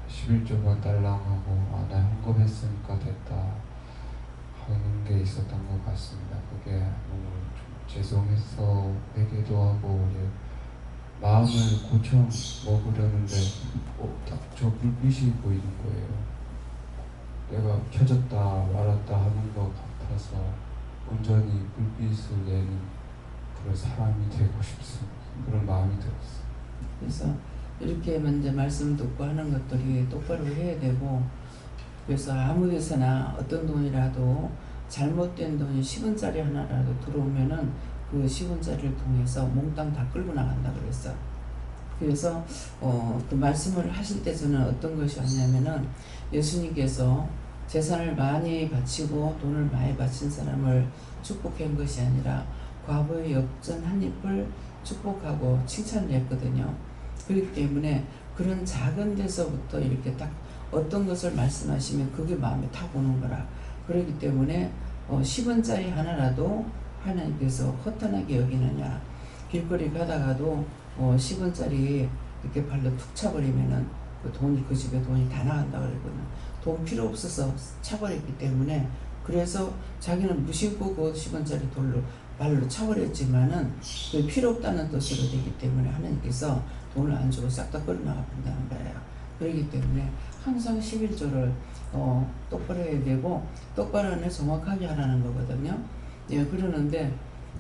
11조만 딸랑하고 나 헌금했으니까 됐다 하는 게 있었던 것 같습니다. 그게 너무 좀 죄송해서 회개도 하고 우리 마음을 고쳐 먹으려는데 딱 저 불빛이 보이는 거예요. 내가 켜졌다 말았다 하는 것 같아서 온전히 불빛을 내는 그런 사람이 되고 싶습니다. 그런 마음이 들었어요. 그래서 이렇게 먼저 말씀 듣고 하는 것들이 똑바로 해야 되고, 그래서 아무 데서나 어떤 돈이라도 잘못된 돈이 10원짜리 하나라도 들어오면은 그 10원짜리를 통해서 몽땅 다 끌고 나간다 그랬어. 그래서 그 말씀을 하실 때 저는 어떤 것이 왔냐면은 예수님께서 재산을 많이 바치고 돈을 많이 바친 사람을 축복한 것이 아니라 과부의 엽전 한 입을 축복하고 칭찬을 했거든요. 그렇기 때문에 그런 작은 데서부터 이렇게 딱 어떤 것을 말씀하시면 그게 마음에 탁 오는 거라. 그렇기 때문에 10원짜리 하나라도 하나님께서 허탄하게 여기느냐. 길거리 가다가도 10원짜리 이렇게 발로 툭 차버리면은 그 돈이, 그 집에 돈이 다 나간다 그러거든요. 돈 필요 없어서 차버렸기 때문에, 그래서 자기는 무심코 그 10원짜리 돌로 발로 차버렸지만은 그 필요 없다는 뜻으로 되기 때문에 하나님께서 돈을 안 주고 싹 다 끌어나간다는 거예요. 그렇기 때문에 항상 11조를 똑바로 해야 되고, 똑바로 하면 정확하게 하라는 거거든요. 예, 그러는데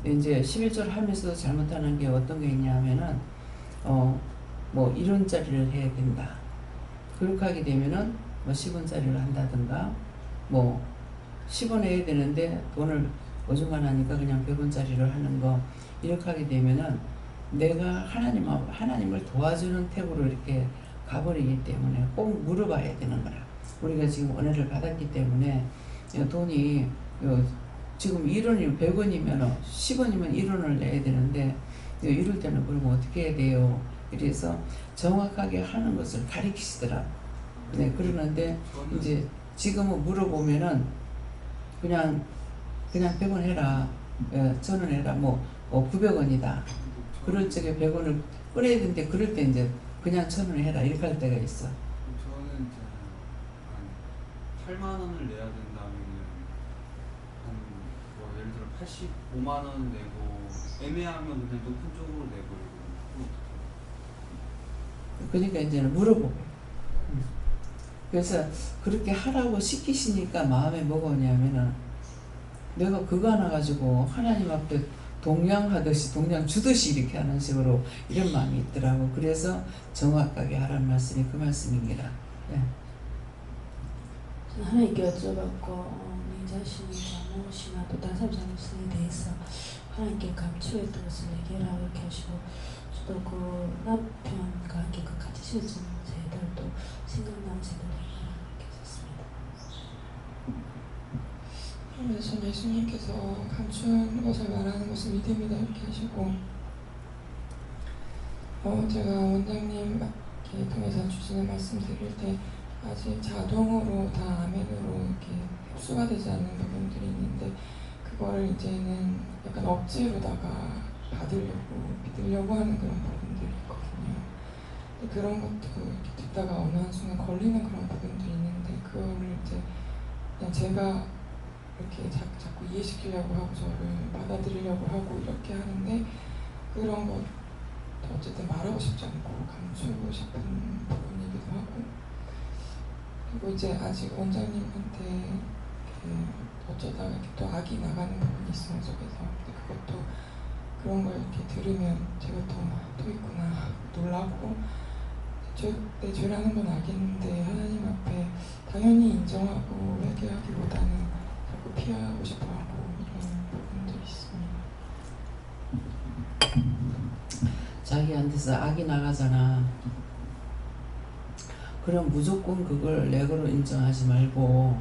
이제 11조를 하면서도 잘못하는 게 어떤 게 있냐면은 뭐 1원짜리를 해야 된다. 그렇게 하게 되면은 뭐 10원짜리를 한다든가, 뭐 10원 해야 되는데 돈을 어중간하니까 그냥 100원짜리를 하는 거, 이렇게 하게 되면은 내가 하나님을 도와주는 택으로 이렇게 가버리기 때문에 꼭 물어봐야 되는 거라. 우리가 지금 은혜를 받았기 때문에 돈이 지금 1원이면 100원이면 10원이면 1원을 내야 되는데 이럴 때는 그러면 어떻게 해야 돼요? 그래서 정확하게 하는 것을 가르치시더라. 네, 그러는데 이제 지금은 물어보면은 그냥 100원 해라, 1000원 해라, 뭐 900원이다. 그럴 적에 100원을 꺼내야 되는데 그럴 때 이제 그냥 1000원 해라 이렇게 할 때가 있어. 저는 이제 한 8만 원을 내야 된다면은 뭐 예를 들어 85만 원 내고 애매하면 그냥 높은 쪽으로 내버리고. 그러니까 이제는 물어보고. 그래서 그렇게 하라고 시키시니까 마음에 뭐가 오냐면은 내가 그거 하나 가지고 하나님 앞에 동양하듯이 동양 주듯이 이렇게 하는 식으로 이런 마음이 있더라고. 그래서 정확하게 하라는 말씀이 그 말씀입니다. 예. 하나님께 여쭤봤고 내 자신이 잘못이나 또 다른 사람 잘못에 대해서 하나님께 감추했던 것을 얘기하라고 이렇게 하시고, 저도 그 남편과 함께 그 같이 실전 제들도 생각나는 제들이 이렇게 있었습니다. 그래서 예수님께서 감춘 것을 말하는 것은 믿음이다 이렇게 하시고, 제가 원장님 이렇게 통해서 주시는 말씀 드릴 때 아직 자동으로 다 아멘으로 이렇게 흡수가 되지 않는 부분들이 있는데, 그거를 이제는 약간 억지로다가 받으려고 믿으려고 하는 그런 부분들이 있거든요. 근데 그런 것도 이렇게 듣다가 어느 한순간 걸리는 그런 부분들이 있는데, 그거를 이제 그냥 제가 이렇게 자꾸 이해시키려고 하고 저를 받아들이려고 하고 이렇게 하는데, 그런 것 어쨌든 말하고 싶지 않고 감추고 싶은 부분이기도 하고, 그리고 이제 아직 원장님한테 어쩌다가 이렇게 또 악이 나가는 부분이 있어요, 속에서. 근데 그것도 그런 걸 이렇게 들으면 제가 또 있구나 놀라고, 내 죄라는 건 알겠는데 하나님 앞에 당연히 인정하고 회개하기보다는 자꾸 피하고 싶어하고 이런 부분들이 있습니다. 자기한테서 악이 나가잖아. 그럼 무조건 그걸 내거로 인정하지 말고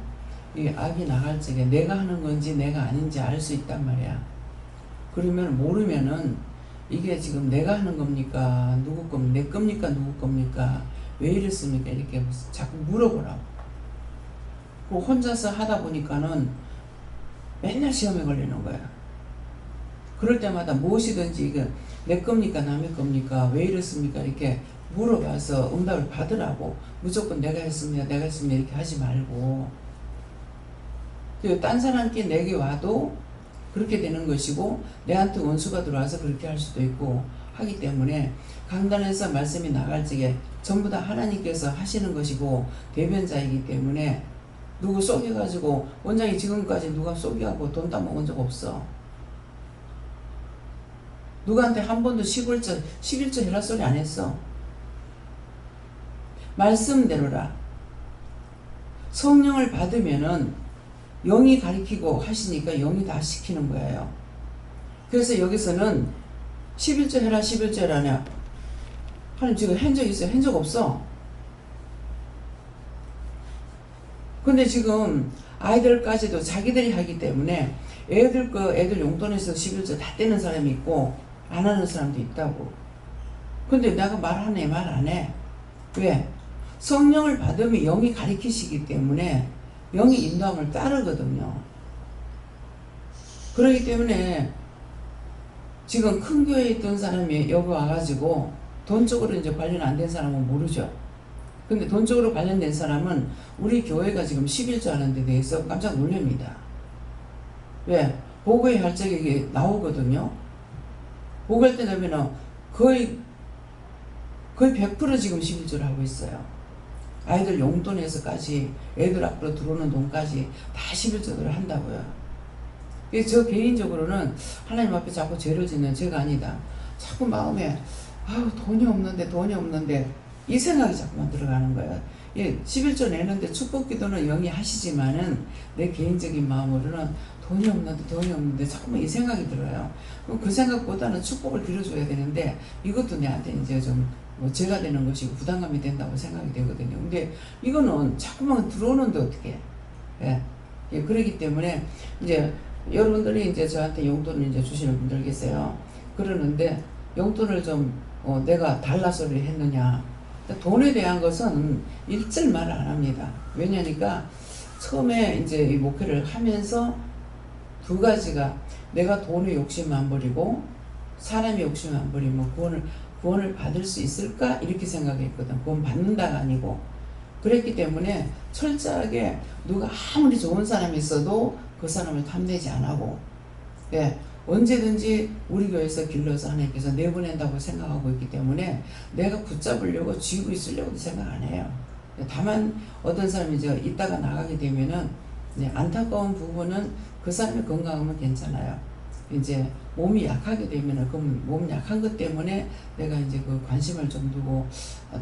이 악이 나갈 적에 내가 하는 건지 내가 아닌지 알 수 있단 말이야. 그러면 모르면은 이게 지금 내가 하는 겁니까? 누구 겁니까? 내 겁니까? 누구 겁니까? 왜 이랬습니까? 이렇게 자꾸 물어보라고. 그 혼자서 하다 보니까는 맨날 시험에 걸리는 거야. 그럴 때마다 무엇이든지 이게 내 겁니까 남의 겁니까 왜 이렇습니까 이렇게 물어봐서 응답을 받으라고. 무조건 내가 했습니다 이렇게 하지 말고, 딴 사람께 내게 와도 그렇게 되는 것이고 내한테 원수가 들어와서 그렇게 할 수도 있고 하기 때문에 강단에서 말씀이 나갈 적에 전부 다 하나님께서 하시는 것이고 대변자이기 때문에 누구 속여가지고, 원장이 지금까지 누가 속여가고 돈 따먹은 적 없어. 누구한테 한 번도 11조 해라 소리 안 했어. 말씀대로라. 성령을 받으면은 영이 가리키고 하시니까 영이 다 시키는 거예요. 그래서 여기서는 11조 해라 11조 해라냐, 하나님 지금 한 적 있어요? 한 적 없어. 근데 지금 아이들까지도 자기들이 하기 때문에 애들 용돈에서 11조 다 떼는 사람이 있고 안 하는 사람도 있다고. 근데 내가 말하네 말 안 해. 왜? 성령을 받으면 영이 가리키시기 때문에 영이 인도함을 따르거든요. 그렇기 때문에 지금 큰 교회에 있던 사람이 여기 와가지고 돈 쪽으로 이제 관련 안 된 사람은 모르죠. 근데 돈 쪽으로 관련된 사람은 우리 교회가 지금 11조 하는 데 대해서 깜짝 놀랍니다. 왜? 보고회 할 적에 이게 나오거든요. 보고할 때 되면은 거의 100% 지금 11조를 하고 있어요. 아이들 용돈에서까지 애들 앞으로 들어오는 돈까지 다 11조를 한다고요. 그래서 저 개인적으로는 하나님 앞에 자꾸 죄를 짓는 죄가 아니다. 자꾸 마음에 돈이 없는데 이 생각이 자꾸만 들어가는 거예요. 예, 11조 내는데 축복기도는 영이 하시지만은 내 개인적인 마음으로는 돈이 없는데 자꾸만 이 생각이 들어요. 그럼 그 생각보다는 축복을 빌어줘야 되는데 이것도 내한테 이제 좀 죄가 되는 것이고 부담감이 된다고 생각이 되거든요. 근데 이거는 자꾸만 들어오는데 어떻게 해? 예, 그렇기 때문에 이제 여러분들이 이제 저한테 용돈을 이제 주시는 분들 계세요. 그러는데 용돈을 좀 내가 달라 소리를 했느냐. 돈에 대한 것은 일절 말을 안 합니다. 왜냐니까 처음에 이제 이 목회를 하면서 두 가지가, 내가 돈의 욕심 안 버리고 사람의 욕심 안 버리면 구원을 받을 수 있을까? 이렇게 생각했거든. 구원 받는다가 아니고. 그랬기 때문에 철저하게 누가 아무리 좋은 사람이 있어도 그 사람을 탐내지 안 하고, 예, 언제든지 우리 교회에서 길러서 하나님께서 내보낸다고 생각하고 있기 때문에 내가 붙잡으려고 쥐고 있으려고도 생각 안 해요. 다만 어떤 사람이 이제 있다가 나가게 되면은 안타까운 부분은 그 사람이 건강하면 괜찮아요. 이제 몸이 약하게 되면은 그 몸 약한 것 때문에 내가 이제 그 관심을 좀 두고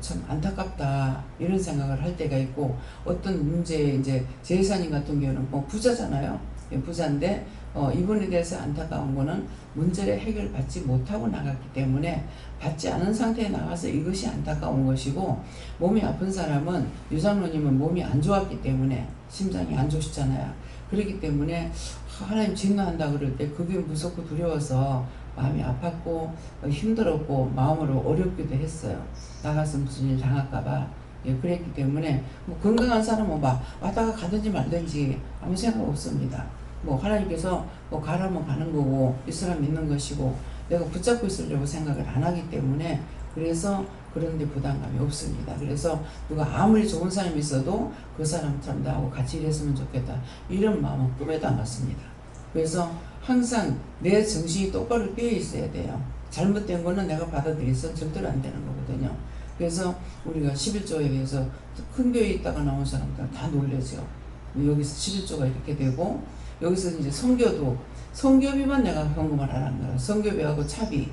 참 안타깝다 이런 생각을 할 때가 있고, 어떤 문제 이제 제사님 같은 경우는 뭐 부자잖아요. 부자인데 이분에 대해서 안타까운 거는 문제를 해결받지 못하고 나갔기 때문에 받지 않은 상태에 나가서 이것이 안타까운 것이고, 몸이 아픈 사람은 유장로님은 몸이 안 좋았기 때문에 심장이 안 좋으시잖아요. 그렇기 때문에 하나님 진노한다 그럴 때 그게 무섭고 두려워서 마음이 아팠고 힘들었고 마음으로 어렵기도 했어요. 나가서 무슨 일 당할까봐. 예, 그랬기 때문에 뭐 건강한 사람은 막 왔다가 가든지 말든지 아무 생각 없습니다. 뭐 하나님께서 뭐 가라면 가는 거고 이 사람 믿는 것이고 내가 붙잡고 있으려고 생각을 안 하기 때문에 그래서 그런 데 부담감이 없습니다. 그래서 누가 아무리 좋은 사람이 있어도 그 사람처럼 나하고 같이 일했으면 좋겠다 이런 마음은 꿈에도 안 왔습니다. 그래서 항상 내 정신이 똑바로 깨어 있어야 돼요. 잘못된 거는 내가 받아들여서 절대로 안 되는 거거든요. 그래서 우리가 11조에 대해서 큰 교회에 있다가 나온 사람들 다 놀라죠. 여기서 11조가 이렇게 되고 여기서 이제 성교비만 내가 현금을 하라는 거야. 성교비하고 차비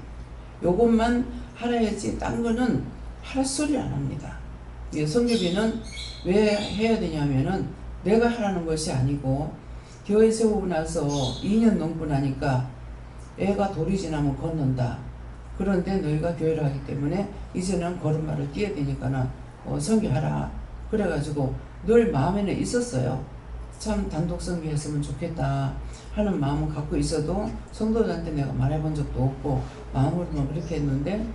요것만 하라 했지 딴 거는 하라 소리 안 합니다. 성교비는 왜 해야 되냐면은 내가 하라는 것이 아니고 교회 세우고 나서 2년 넘고 나니까 애가 돌이 지나면 걷는다. 그런데 너희가 교회를 하기 때문에 이제는 걸음마를 뛰어야 되니까는 선교하라. 그래가지고 늘 마음에는 있었어요. 참 단독 선교했으면 좋겠다 하는 마음은 갖고 있어도 성도들한테 내가 말해본 적도 없고 마음으로만 그렇게 했는데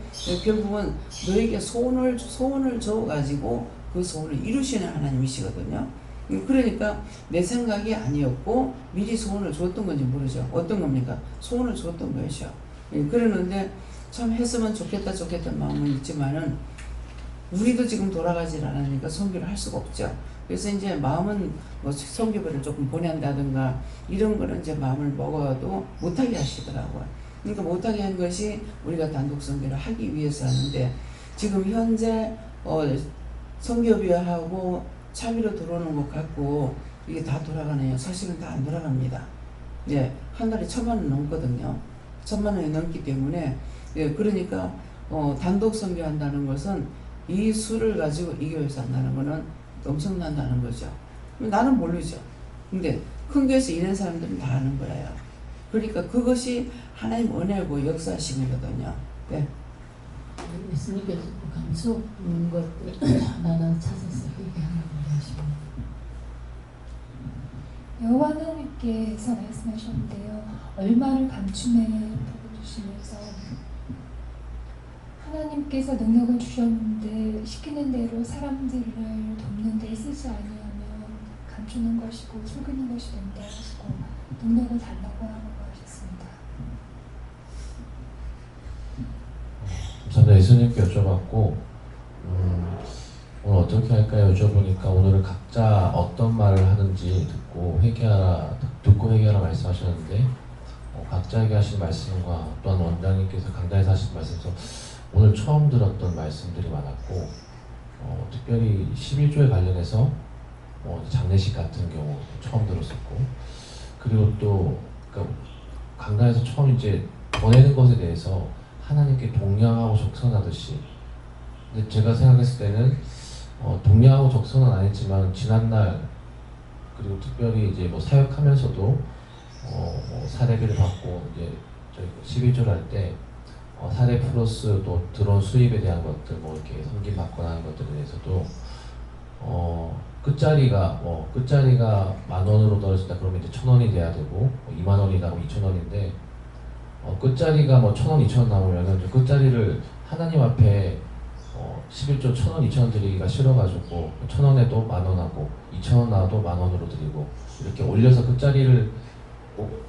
결국은 너에게 소원을 줘가지고 그 소원을 이루시는 하나님이시거든요. 그러니까 내 생각이 아니었고 미리 소원을 줬던 건지 모르죠. 어떤 겁니까? 소원을 줬던 것이죠. 그러는데 참 했으면 좋겠다는 마음은 있지만은 우리도 지금 돌아가질 않으니까 선교를 할 수가 없죠. 그래서 이제 마음은 뭐 선교부를 조금 보낸다든가 이런 거는 이제 마음을 먹어도 못하게 하시더라고요. 그러니까 못하게 한 것이 우리가 단독 선교를 하기 위해서 하는데 지금 현재 선교비하고 차비로 들어오는 것 갖고 이게 다 돌아가네요. 사실은 다 안 돌아갑니다. 예, 한 달에 1,000만 원 넘거든요. 1,000만 원이 넘기 때문에 예, 그러니까 단독 선교한다는 것은 이 수를 가지고 이 교회에서 한다는 거는 엄청난다는 거죠. 나는 모르죠. 근데 큰 교회에서 일하는 사람들은 다 아는 거예요. 그러니까 그것이 하나님 은혜고 역사심이거든요. 네. 예수님께서 감추는 것들 하나하나 찾아서 얘기하는 것입니다. 여호와 하나님께서 말씀하셨는데요. 얼마를 감춤에 복을 주시면서 하나님께서 능력을 주셨는데 시키는 대로 사람들을 돕는 데 쓰지 아니하면 감추는 것이고 속이는 것이 된다 하시고 능력을 달라고 하는 것이었습니다. 저는 예수님께 여쭤봤고 오늘 어떻게 할까요? 여쭤보니까 오늘은 각자 어떤 말을 하는지 듣고 회개하라 말씀하셨는데 각자에게 하신 말씀과 또한 원장님께서 강단에서 하신 말씀에서 오늘 처음 들었던 말씀들이 많았고 특별히 11조에 관련해서 장례식 같은 경우 처음 들었었고 그리고 또 그러니까 강단에서 처음 이제 보내는 것에 대해서 하나님께 동량하고 적선하듯이 근데 제가 생각했을 때는 동량하고 적선은 안 했지만 지난날 그리고 특별히 이제 뭐 사역하면서도 뭐 사례비를 받고 이제 저희 11조를 할 때 사례 플러스 또 들어온 수입에 대한 것들 뭐 이렇게 섬김 받거나 하는 것들에 대해서도 끝자리가 10,000원으로 떨어진다 그러면 이제 1,000원이 돼야 되고 20,000원이다 그러면 2,000원인데 끝자리가 뭐 1,000원, 2,000원 나오면 끝자리를 하나님 앞에 11조 1,000원, 2,000원 드리기가 싫어가지고 1,000원에도 10,000원 하고 2,000원 나와도 10,000원으로 드리고 이렇게 올려서 끝자리를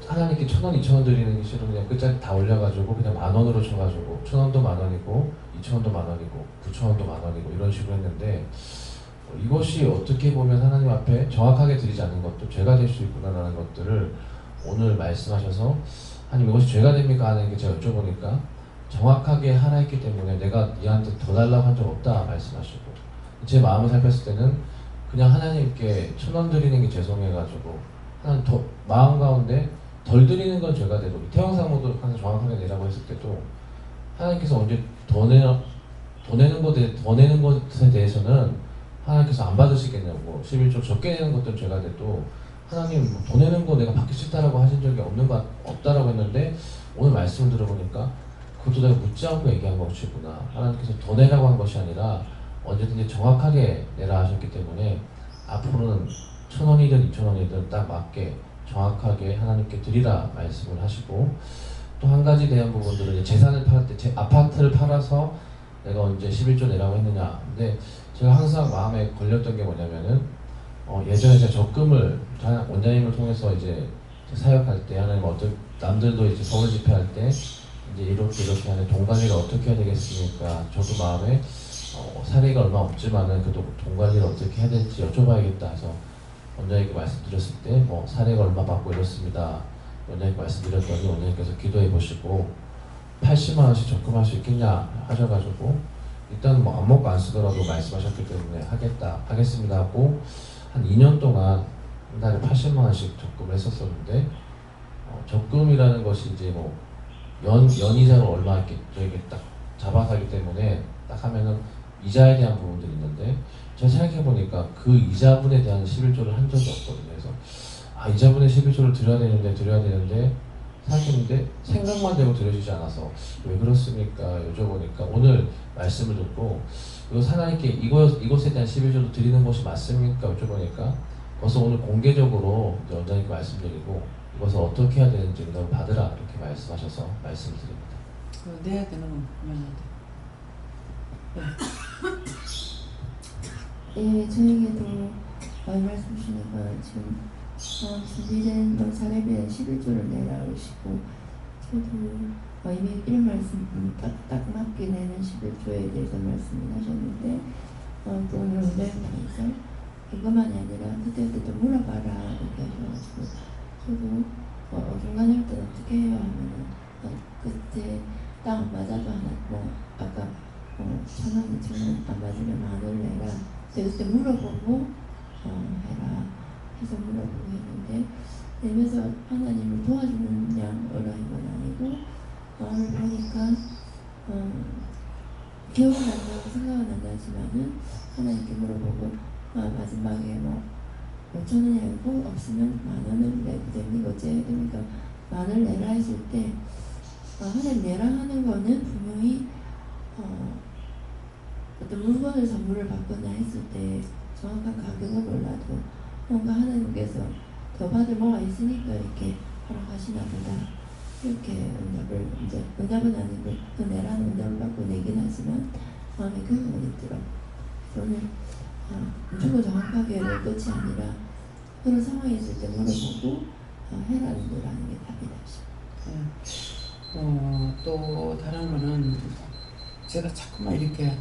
하나님께 1,000원, 2,000원 드리는 게 싫으면 그냥 끝자리 다 올려가지고 그냥 10,000원으로 쳐가지고 1,000원도 10,000원이고 2,000원도 10,000원이고 9,000원도 10,000원이고 이런 식으로 했는데 이것이 어떻게 보면 하나님 앞에 정확하게 드리지 않는 것도 죄가 될 수 있구나라는 것들을 오늘 말씀하셔서 하나님 이것이 죄가 됩니까? 하는 게 제가 여쭤보니까 정확하게 하라 했기 때문에 내가 니한테 더 달라고 한 적 없다 말씀하시고 제 마음을 살폈을 때는 그냥 하나님께 1,000원 드리는 게 죄송해가지고 하나님 더 마음 가운데 덜 드리는 건 죄가 되고 태영사모도 항상 정확하게 내라고 했을 때도 하나님께서 언제 더 내는 것에 대해서는 하나님께서 안 받으시겠냐고 11조 적게 내는 것들은 죄가 돼도 하나님 더 내는 거 내가 받기 싫다라고 하신 적이 없다라고 했는데 오늘 말씀을 들어보니까 그것도 내가 묻지 않고 얘기한 것이구나. 하나님께서 더 내라고 한 것이 아니라 언제든지 정확하게 내라 하셨기 때문에 앞으로는 1,000원이든 2,000원이든 딱 맞게 정확하게 하나님께 드리라 말씀을 하시고 또 한 가지 대한 부분들은 재산을 팔 때 제 아파트를 팔아서 내가 언제 11조 내라고 했느냐. 근데 제가 항상 마음에 걸렸던 게 뭐냐면은 예전에 제가 적금을 원장님을 통해서 이제 사역할 때 하나님 남들도 이제 서울 집회할 때 이제 이렇게 하는 돈 관리를 어떻게 해야 되겠습니까? 저도 마음에 사례가 얼마 없지만은 그래도 돈 관리를 어떻게 해야 될지 여쭤봐야겠다 해서 원장님께 말씀드렸을 때 뭐 사례가 얼마 받고 이렇습니다. 원장님께 말씀드렸더니 원장님께서 기도해 보시고 80만 원씩 적금할 수 있겠냐 하셔가지고 일단 뭐 안 먹고 안 쓰더라도 말씀하셨기 때문에 하겠습니다 하고 한 2년 동안 한 달에 80만 원씩 적금을 했었었는데 적금이라는 것이 이제 뭐 연이자를 얼마 이렇게 저에게 딱 잡아서 하기 때문에 딱 하면은 이자에 대한 부분들이 있는데 제가 생각해 보니까 그 이자분에 대한 11조를 한 적이 없거든요. 그래서 이자분의 11조를 드려야 되는데 생각했는데 생각만 되고 드려지지 않아서 왜 그렇습니까? 여쭤보니까 오늘 말씀을 듣고 하나님께 이것에 대한 11조를 드리는 것이 맞습니까? 여쭤보니까 벌써 오늘 공개적으로 원장님께 말씀드리고 이것을 어떻게 해야 되는지 응답을 받으라 이렇게 말씀하셔서 말씀을 드립니다. 내야 되는 건 분명한데. 예, 저에게도 말씀 주시는 건 지금 준비된 사례비는 11조를 내라 그러시고 저도 이미 이런 말씀 딱 맞게 내는 11조에 대해서 말씀을 하셨는데 또 오늘 은혜방에서 이것만이 아니라 그때그때 물어봐라 이렇게 하셔가지고 저도 중간할 때는 어떻게 해요 하면은 그때 딱 맞아도 하나 뭐 아까 1,000원 2,000원 안 맞으면 10,000원을 내라 그때 물어보고 해라 해서 물어보고 했는데 내면서 하나님을 도와주는 양 어라인 건 아니고 오늘 보니까 기억은 안 나고 생각은 안 나지만은 하나님께 물어보고 마지막에 뭐 5,000원이 아니고 없으면 10,000원을 내도 됩니다. 어째 그러니까 10,000원을 내라 했을 때 하나님 내라 하는 거는 분명히 어떤 물건을 선물을 받거나 했을 때 정확한 가격은 몰라도 뭔가 하나님께서 더 받을 뭐가 있으니까 이렇게 허락하시나 보다 이렇게 응답은 아니고 더 내라는 응답을 받고 내긴 하지만 마음에 교훈은 있더라고요. 오늘 무조건 정확하게를 끝이 아니라 그런 상황이 있을 때 물어보고 해라는 거라는 게 답이다 싶어요. 또 다른 거는 제가 자꾸만 이렇게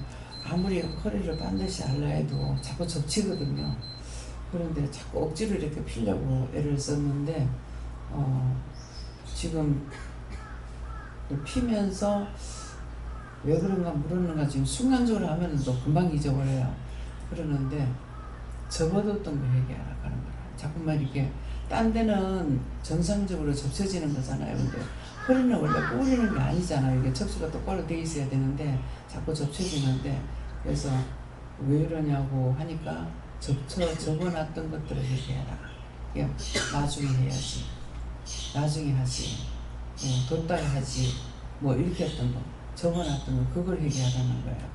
아무리 허리를 반드시 알라 해도 자꾸 접치거든요. 그런데 자꾸 억지로 이렇게 피려고 애를 썼는데 지금 피면서 왜 그런가 물었는가 지금 순간적으로 하면 또 금방 잊어버려요. 그러는데 접어뒀던 거 회개하라 하는 거라. 자꾸만 이렇게 딴 데는 정상적으로 접쳐지는 거잖아요. 근데 허리는 원래 꼬리는 게 아니잖아요. 이게 척추가 똑바로 돼 있어야 되는데 자꾸 접쳐지는데 그래서 왜 이러냐고 하니까 접어놨던 것들을 회개해라. 나중에 해야지. 나중에 하지. 뒀다가 하지. 뭐 이렇게 했던 거. 접어놨던 거. 그걸 회개하라는 거예요.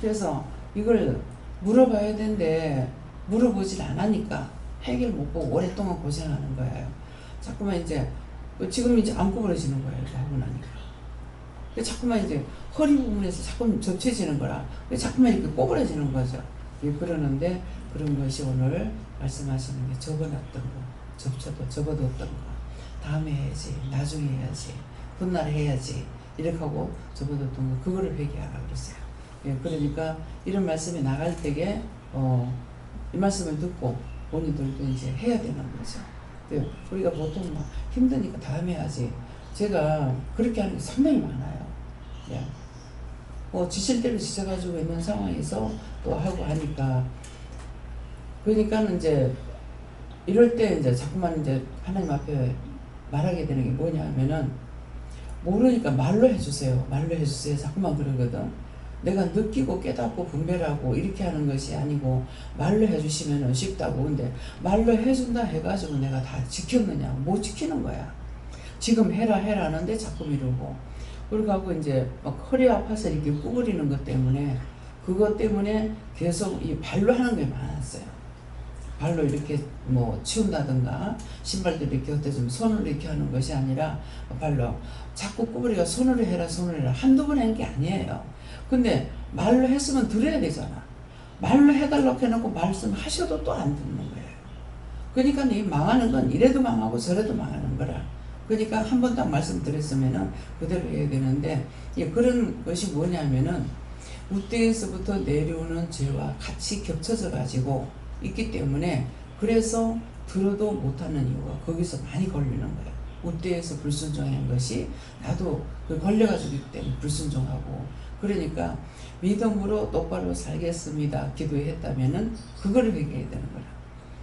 그래서 이걸 물어봐야 되는데 물어보질 않으니까 해결 못 보고 오랫동안 고생하는 거예요. 자꾸만 이제 지금 이제 안 구부러지는 거예요. 이렇게 하고 나니까. 자꾸만 이제 허리 부분에서 자꾸 접쳐지는 거라 자꾸만 이렇게 꼬부러지는 거죠. 그러는데 그런 것이 오늘 말씀하시는 게 접어놨던 거, 접어뒀던 거, 다음에 해야지, 나중에 해야지, 훗날 해야지 이렇게 하고 접어뒀던 거 그거를 회개하라 그랬어요. 그러니까 이런 말씀이 나갈 때에 이 말씀을 듣고 본인들도 이제 해야 되는 거죠. 우리가 보통 막 힘드니까 다음에 해야지. 제가 그렇게 하는 게 상당히 많아요. 지칠 대로 지쳐가지고 있는 상황에서 또 하고 하니까 그러니까는 이제 이럴 때 이제 자꾸만 이제 하나님 앞에 말하게 되는 게 뭐냐 하면은 모르니까 말로 해주세요. 말로 해주세요. 자꾸만 그러거든. 내가 느끼고 깨닫고 분별하고 이렇게 하는 것이 아니고 말로 해주시면 쉽다고. 근데 말로 해준다 해가지고 내가 다 지켰느냐? 못 지키는 거야. 지금 해라 하는데 자꾸 미루고 그러고 이제 막 허리 아파서 이렇게 구부리는 것 때문에 그것 때문에 계속 이 발로 하는 게 많았어요. 발로 이렇게 뭐 치운다든가 신발도 이렇게 어때 좀 손으로 이렇게 하는 것이 아니라 발로 자꾸 구부리가 손으로 해라 한두 번 한 게 아니에요. 근데 말로 했으면 들어야 되잖아. 말로 해달라고 해놓고 말씀하셔도 또 안 듣는 거예요. 그러니까 이 망하는 건 이래도 망하고 저래도 망하는 거라. 그러니까 한 번 딱 말씀드렸으면은 그대로 해야 되는데 그런 것이 뭐냐면은 우대에서부터 내려오는 죄와 같이 겹쳐져 가지고 있기 때문에 그래서 들어도 못하는 이유가 거기서 많이 걸리는 거예요. 우대에서 불순종한 것이 나도 걸려가지고 있기 때문에 불순종하고 그러니까 믿음으로 똑바로 살겠습니다. 기도했다면은 그거를 회개해야 되는 거라.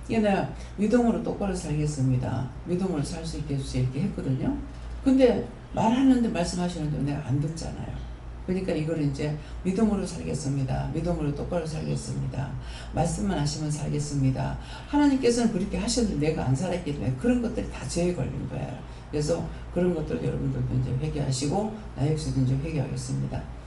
이게 내가 믿음으로 똑바로 살겠습니다. 믿음으로 살 수 있게 해주세요. 이렇게 했거든요. 근데 말하는데 말씀하시는데 내가 안 듣잖아요. 그러니까 이걸 이제 믿음으로 살겠습니다. 믿음으로 똑바로 살겠습니다. 말씀만 하시면 살겠습니다. 하나님께서는 그렇게 하셨는데 내가 안 살았기 때문에 그런 것들이 다 죄에 걸린 거예요. 그래서 그런 것들 여러분들도 이제 회개하시고 나 역시도 이제 회개하겠습니다.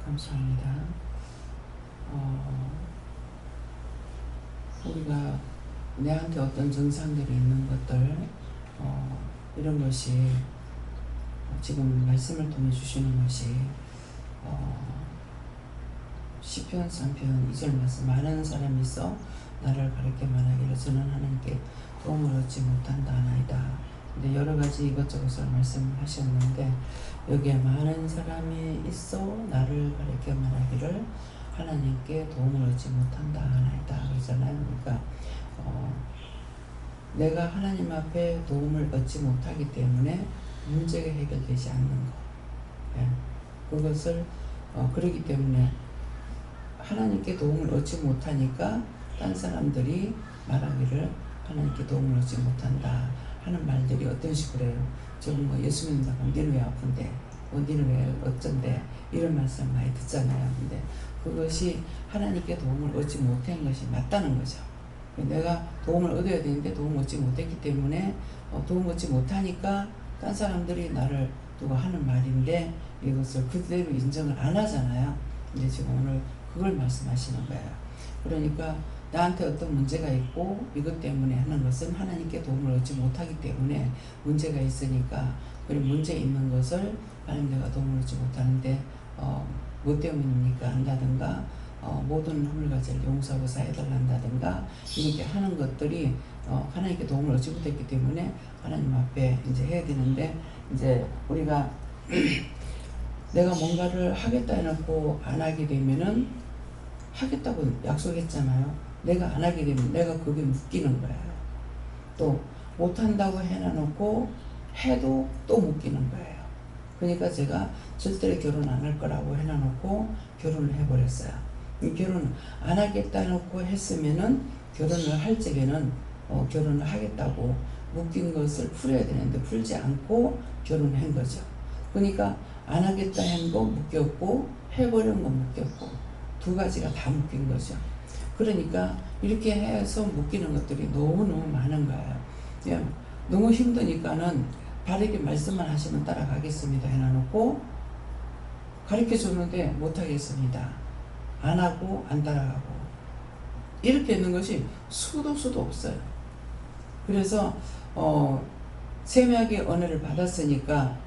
감사합니다. 우리가 내한테 어떤 증상들이 있는 것들 이런 것이 지금 말씀을 통해 주시는 것이 시편 3편 2절 말씀 많은 사람이 있어 나를 가르쳐 말하기를 저는 하나님께 도움을 얻지 못한다 하나이다. 근데 여러 가지 이것저것을 말씀하셨는데 여기에 많은 사람이 있어 나를 가르쳐 말하기를 하나님께 도움을 얻지 못한다 하나이다 그러잖아요. 그러니까 내가 하나님 앞에 도움을 얻지 못하기 때문에 문제가 해결되지 않는 거. 예. 그것을 그러기 때문에 하나님께 도움을 얻지 못하니까 딴 사람들이 말하기를 하나님께 도움을 얻지 못한다 하는 말들이 어떤 식으로 해요. 지금 뭐 예수 믿는다고 니는 왜 아픈데 니는 왜 어쩐데 이런 말씀 많이 듣잖아요. 근데 그것이 하나님께 도움을 얻지 못한 것이 맞다는 거죠. 내가 도움을 얻어야 되는데 도움을 얻지 못했기 때문에 도움을 얻지 못하니까 딴 사람들이 나를 두고 하는 말인데 이것을 그대로 인정을 안 하잖아요. 근데 지금 오늘 그걸 말씀하시는 거예요. 그러니까 나한테 어떤 문제가 있고 이것 때문에 하는 것은 하나님께 도움을 얻지 못하기 때문에 문제가 있으니까 그 문제 있는 것을 하나님 내가 도움을 얻지 못하는데 뭐 때문입니까 한다든가 모든 허물과제를 용서하고 사해달란다든가 이렇게 하는 것들이 하나님께 도움을 얻지 못했기 때문에 하나님 앞에 이제 해야 되는데 이제 우리가 내가 뭔가를 하겠다 해놓고 안 하게 되면은 하겠다고 약속했잖아요. 내가 안 하게 되면 내가 그게 묶이는 거예요. 또 못한다고 해놔놓고 해도 또 묶이는 거예요. 그러니까 제가 절대로 결혼 안 할 거라고 해놔놓고 결혼을 해버렸어요. 결혼 안 하겠다 해놓고 했으면은 결혼을 할 적에는 결혼을 하겠다고 묶인 것을 풀어야 되는데 풀지 않고 결혼을 한 거죠. 그러니까 안 하겠다 한 거 묶였고 해버린 거 묶였고 두 가지가 다 묶인 거죠. 그러니까 이렇게 해서 묶이는 것들이 너무너무 많은 거예요. 그냥 너무 힘드니까는 바르게 말씀만 하시면 따라가겠습니다 해놔놓고 가르쳐 줬는데 못하겠습니다. 안 하고 안 따라가고 이렇게 있는 것이 수도 없어요. 그래서 세미하게 은혜를 받았으니까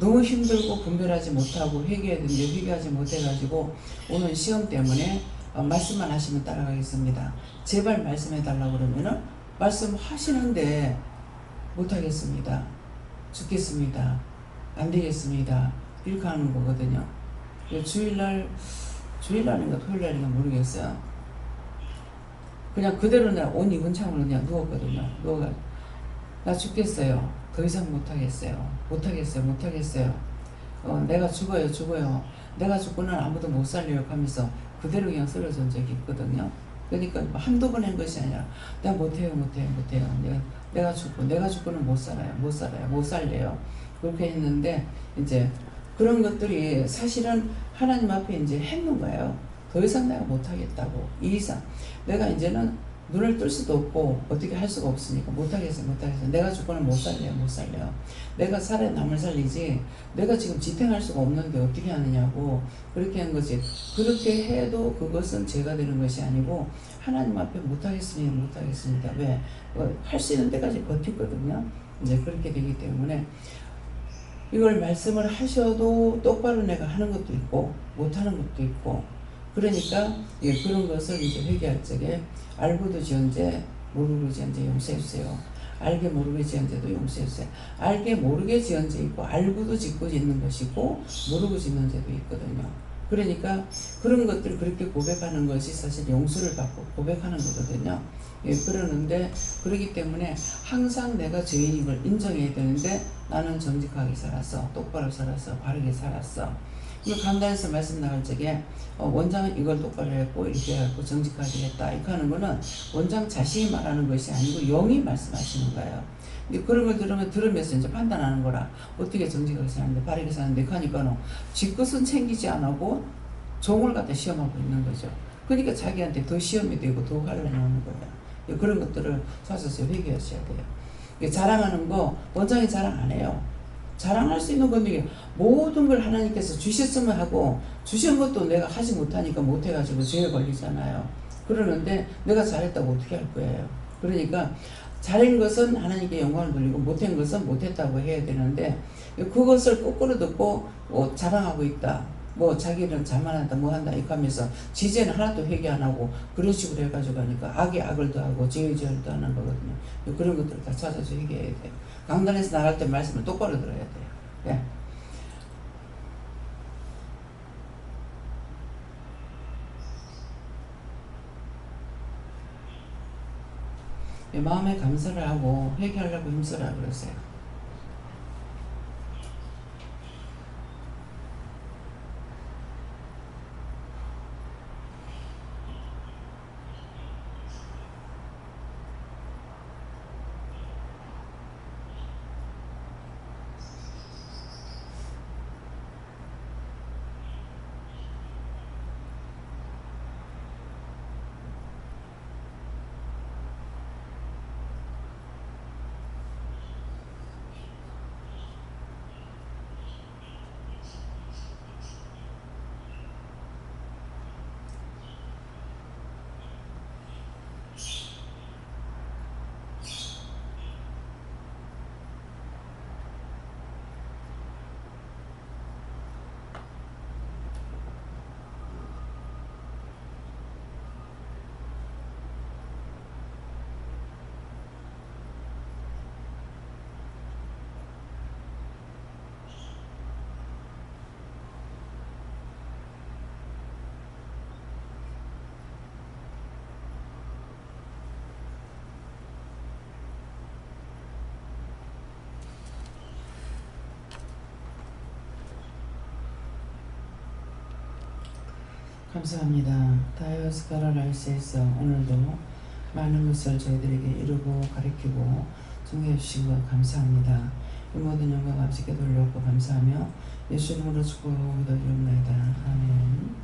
너무 힘들고 분별하지 못하고 회개해야 되는데 회개하지 못해가지고 오늘 시험 때문에 말씀만 하시면 따라가겠습니다. 제발 말씀해달라고 그러면은 말씀하시는데 못하겠습니다. 죽겠습니다. 안 되겠습니다. 이렇게 하는 거거든요. 주일날인가 토요일날인가 모르겠어요. 그냥 그대로 내가 옷 입은 참으로 그냥 누웠거든요. 나 죽겠어요. 더 이상 못하겠어요. 내가 죽어요. 내가 죽고는 아무도 못 살려요 하면서 그대로 그냥 쓰러진 적이 있거든요. 그러니까 한두 번 한 것이 아니라 내가 못해요. 내가 죽고는 못 살려요. 그렇게 했는데 이제 그런 것들이 사실은 하나님 앞에 이제 했는 거예요. 더 이상 내가 못하겠다고. 이 이상 내가 이제는 눈을 뜰 수도 없고 어떻게 할 수가 없으니까 못하겠어요. 내가 죽고는 못 살려요. 내가 살아야 남을 살리지 내가 지금 지탱할 수가 없는데 어떻게 하느냐고 그렇게 한 거지. 그렇게 해도 그것은 죄가 되는 것이 아니고 하나님 앞에 못하겠습니다. 왜? 할 수 있는 때까지 버티거든요. 이제 그렇게 되기 때문에 이걸 말씀을 하셔도 똑바로 내가 하는 것도 있고 못하는 것도 있고 그러니까 그런 것을 이제 회개할 적에 알고도 지은죄 모르고 지은죄 용서해주세요. 알게 모르게 지은 죄도 용서해주세요. 알게 모르게 지은 죄 있고 알고도 짓고 짓는 것이고 모르고 짓는 죄도 있거든요. 그러니까 그런 것들 그렇게 고백하는 것이 사실 용서를 받고 고백하는 거거든요. 그러는데 그렇기 때문에 항상 내가 죄인인 걸 인정해야 되는데 나는 정직하게 살았어. 똑바로 살았어. 바르게 살았어. 이거 강단에서 말씀 나갈 적에 원장은 이걸 똑바로 했고 이렇게 해갖고 정직하게 했다. 이렇게 하는 거는 원장 자신이 말하는 것이 아니고 영이 말씀하시는 거예요. 근데 그런 걸 들으면서 이제 판단하는 거라. 어떻게 정직하게 사는데 바르게 사는데 하니까는 지 것은 챙기지 안 하고 종을 갖다 시험하고 있는 거죠. 그러니까 자기한테 더 시험이 되고 더 환란이 오는 거예요. 그런 것들을 사서서 회개하셔야 돼요. 자랑하는 거 원장이 자랑 안 해요. 자랑할 수 있는 건데 모든 걸 하나님께서 주셨으면 하고 주신 것도 내가 하지 못하니까 못해가지고 죄에 걸리잖아요. 그러는데 내가 잘했다고 어떻게 할 거예요. 그러니까 잘한 것은 하나님께 영광을 돌리고 못한 것은 못했다고 해야 되는데 그것을 거꾸로 듣고 자랑하고 있다. 자기는 자만한다 뭐한다 이렇게 하면서 지제는 하나도 회개 안 하고 그런 식으로 해가지고 하니까 악에 악을 더하고 죄에 죄를 더하는 거거든요. 그런 것들을 다 찾아서 회개해야 돼요. 강단에서 나갈 때 말씀을 똑바로 들어야 돼요. 마음에 감사를 하고 회개하려고 힘쓰라 그러세요. 감사합니다. 다이오스카라라이스에서 오늘도 많은 것을 저희들에게 이루고 가르치고 정해 주신 것 감사합니다. 이 모든 영광 아버지께 돌려놓고 감사하며 예수 이름으로 축복드리옵나이다. 아멘.